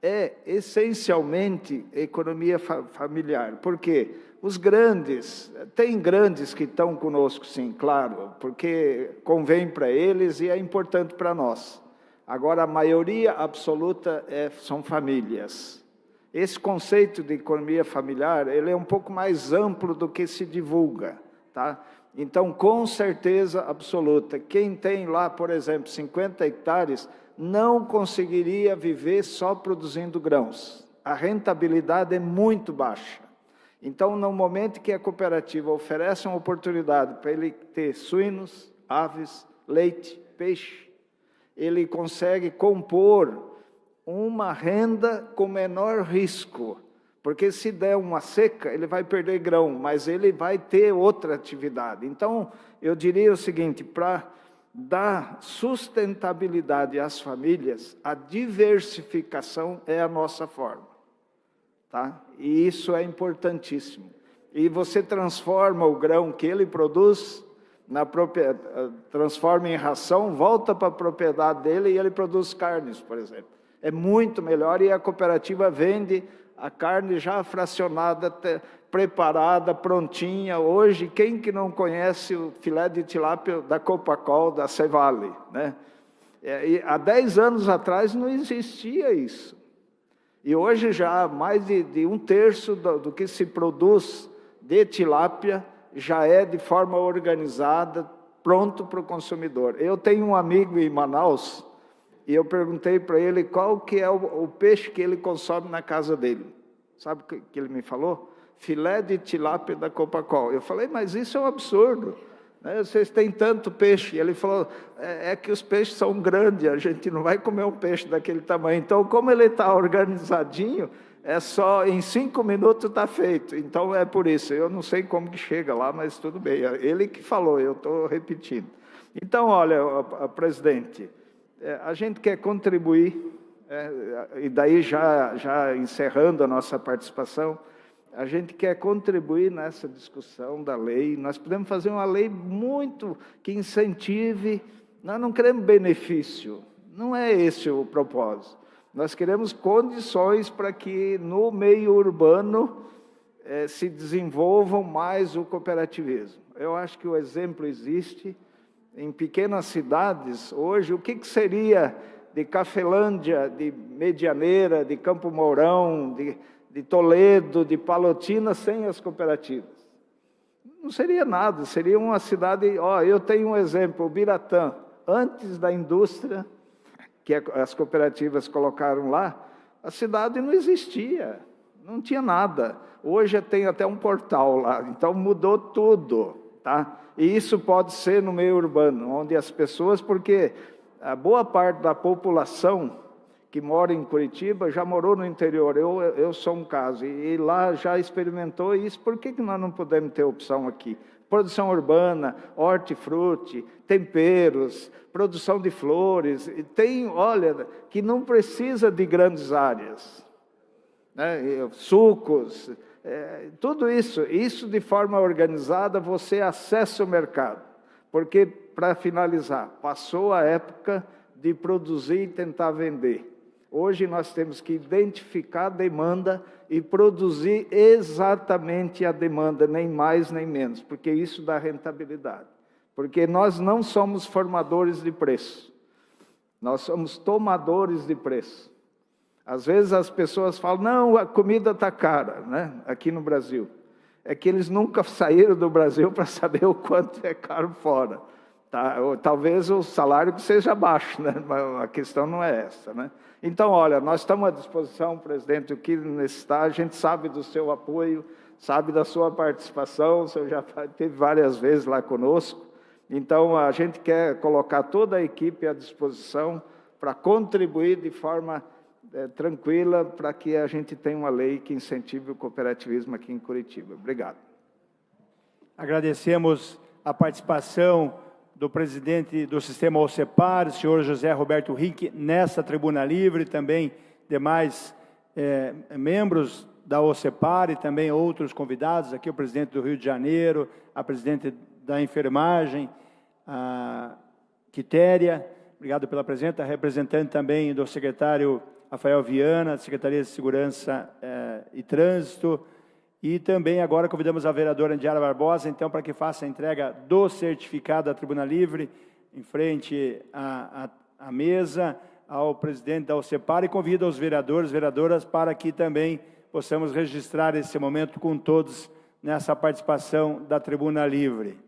é essencialmente economia familiar. Por quê? Os grandes, tem grandes que estão conosco, sim, claro, porque convém para eles e é importante para nós. Agora, a maioria absoluta são famílias. Esse conceito de economia familiar, ele é um pouco mais amplo do que se divulga, tá? Então, com certeza absoluta, quem tem lá, por exemplo, 50 hectares, não conseguiria viver só produzindo grãos. A rentabilidade é muito baixa. Então, no momento que a cooperativa oferece uma oportunidade para ele ter suínos, aves, leite, peixe, ele consegue compor uma renda com menor risco, porque se der uma seca, ele vai perder grão, mas ele vai ter outra atividade. Então, eu diria o seguinte, para dar sustentabilidade às famílias, a diversificação é a nossa forma, tá? E isso é importantíssimo. E você transforma o grão que ele produz, transforma em ração, volta para a propriedade dele e ele produz carnes, por exemplo. É muito melhor e a cooperativa vende a carne já fracionada, preparada, prontinha. Hoje, quem que não conhece o filé de tilápia da Copacol, da Cevale, né? Há 10 anos atrás não existia isso. E hoje já mais de 1/3 do que se produz de tilápia já é de forma organizada, pronto para o consumidor. Eu tenho um amigo em Manaus, e eu perguntei para ele qual que é o peixe que ele consome na casa dele. Sabe o que ele me falou? Filé de tilápia da Copacol. Eu falei, mas isso é um absurdo, né? Vocês têm tanto peixe. E ele falou, é que os peixes são grandes, a gente não vai comer um peixe daquele tamanho. Então, como ele está organizadinho, é só em 5 minutos está feito. Então, é por isso. Eu não sei como que chega lá, mas tudo bem. Ele que falou, eu estou repetindo. Então, olha, presidente, a gente quer contribuir, e daí já encerrando a nossa participação, a gente quer contribuir nessa discussão da lei. Nós podemos fazer uma lei muito que incentive, nós não queremos benefício, não é esse o propósito. Nós queremos condições para que no meio urbano se desenvolvam mais o cooperativismo. Eu acho que o exemplo existe. Em pequenas cidades, hoje, o que seria de Cafelândia, de Medianeira, de Campo Mourão, de Toledo, de Palotina, sem as cooperativas? Não seria nada, seria uma cidade... eu tenho um exemplo, o Biratã, antes da indústria, que as cooperativas colocaram lá, a cidade não existia, não tinha nada. Hoje tem até um portal lá, então mudou tudo, tá? E isso pode ser no meio urbano, onde as pessoas, porque a boa parte da população que mora em Curitiba já morou no interior, eu sou um caso, e lá já experimentou isso. Por que nós não podemos ter opção aqui? Produção urbana, hortifruti, temperos, produção de flores, tem, olha, que não precisa de grandes áreas, né? Sucos, tudo isso de forma organizada, você acessa o mercado. Porque, para finalizar, passou a época de produzir e tentar vender. Hoje nós temos que identificar a demanda e produzir exatamente a demanda, nem mais nem menos, porque isso dá rentabilidade. Porque nós não somos formadores de preço, nós somos tomadores de preço. Às vezes as pessoas falam, não, a comida está cara, né? Aqui no Brasil. É que eles nunca saíram do Brasil para saber o quanto é caro fora. Tá? Ou, talvez o salário seja baixo, né? Mas a questão não é essa, né? Então, olha, nós estamos à disposição, presidente, o que necessitar, a gente sabe do seu apoio, sabe da sua participação, o senhor já esteve várias vezes lá conosco. Então, a gente quer colocar toda a equipe à disposição para contribuir de forma tranquila para que a gente tenha uma lei que incentive o cooperativismo aqui em Curitiba. Obrigado. Agradecemos a participação do presidente do Sistema OCEPAR, o senhor José Roberto Rick, nessa tribuna livre, também demais membros da OCEPAR e também outros convidados, aqui o presidente do Rio de Janeiro, a presidente da enfermagem, a Quitéria, obrigado pela presença, a representante também do secretário Rafael Viana, Secretaria de Segurança e Trânsito, e também agora convidamos a vereadora Indiara Barbosa, então, para que faça a entrega do certificado da Tribuna Livre, em frente à mesa, ao presidente da OCEPAR, e convido os vereadores e vereadoras para que também possamos registrar esse momento com todos nessa participação da Tribuna Livre.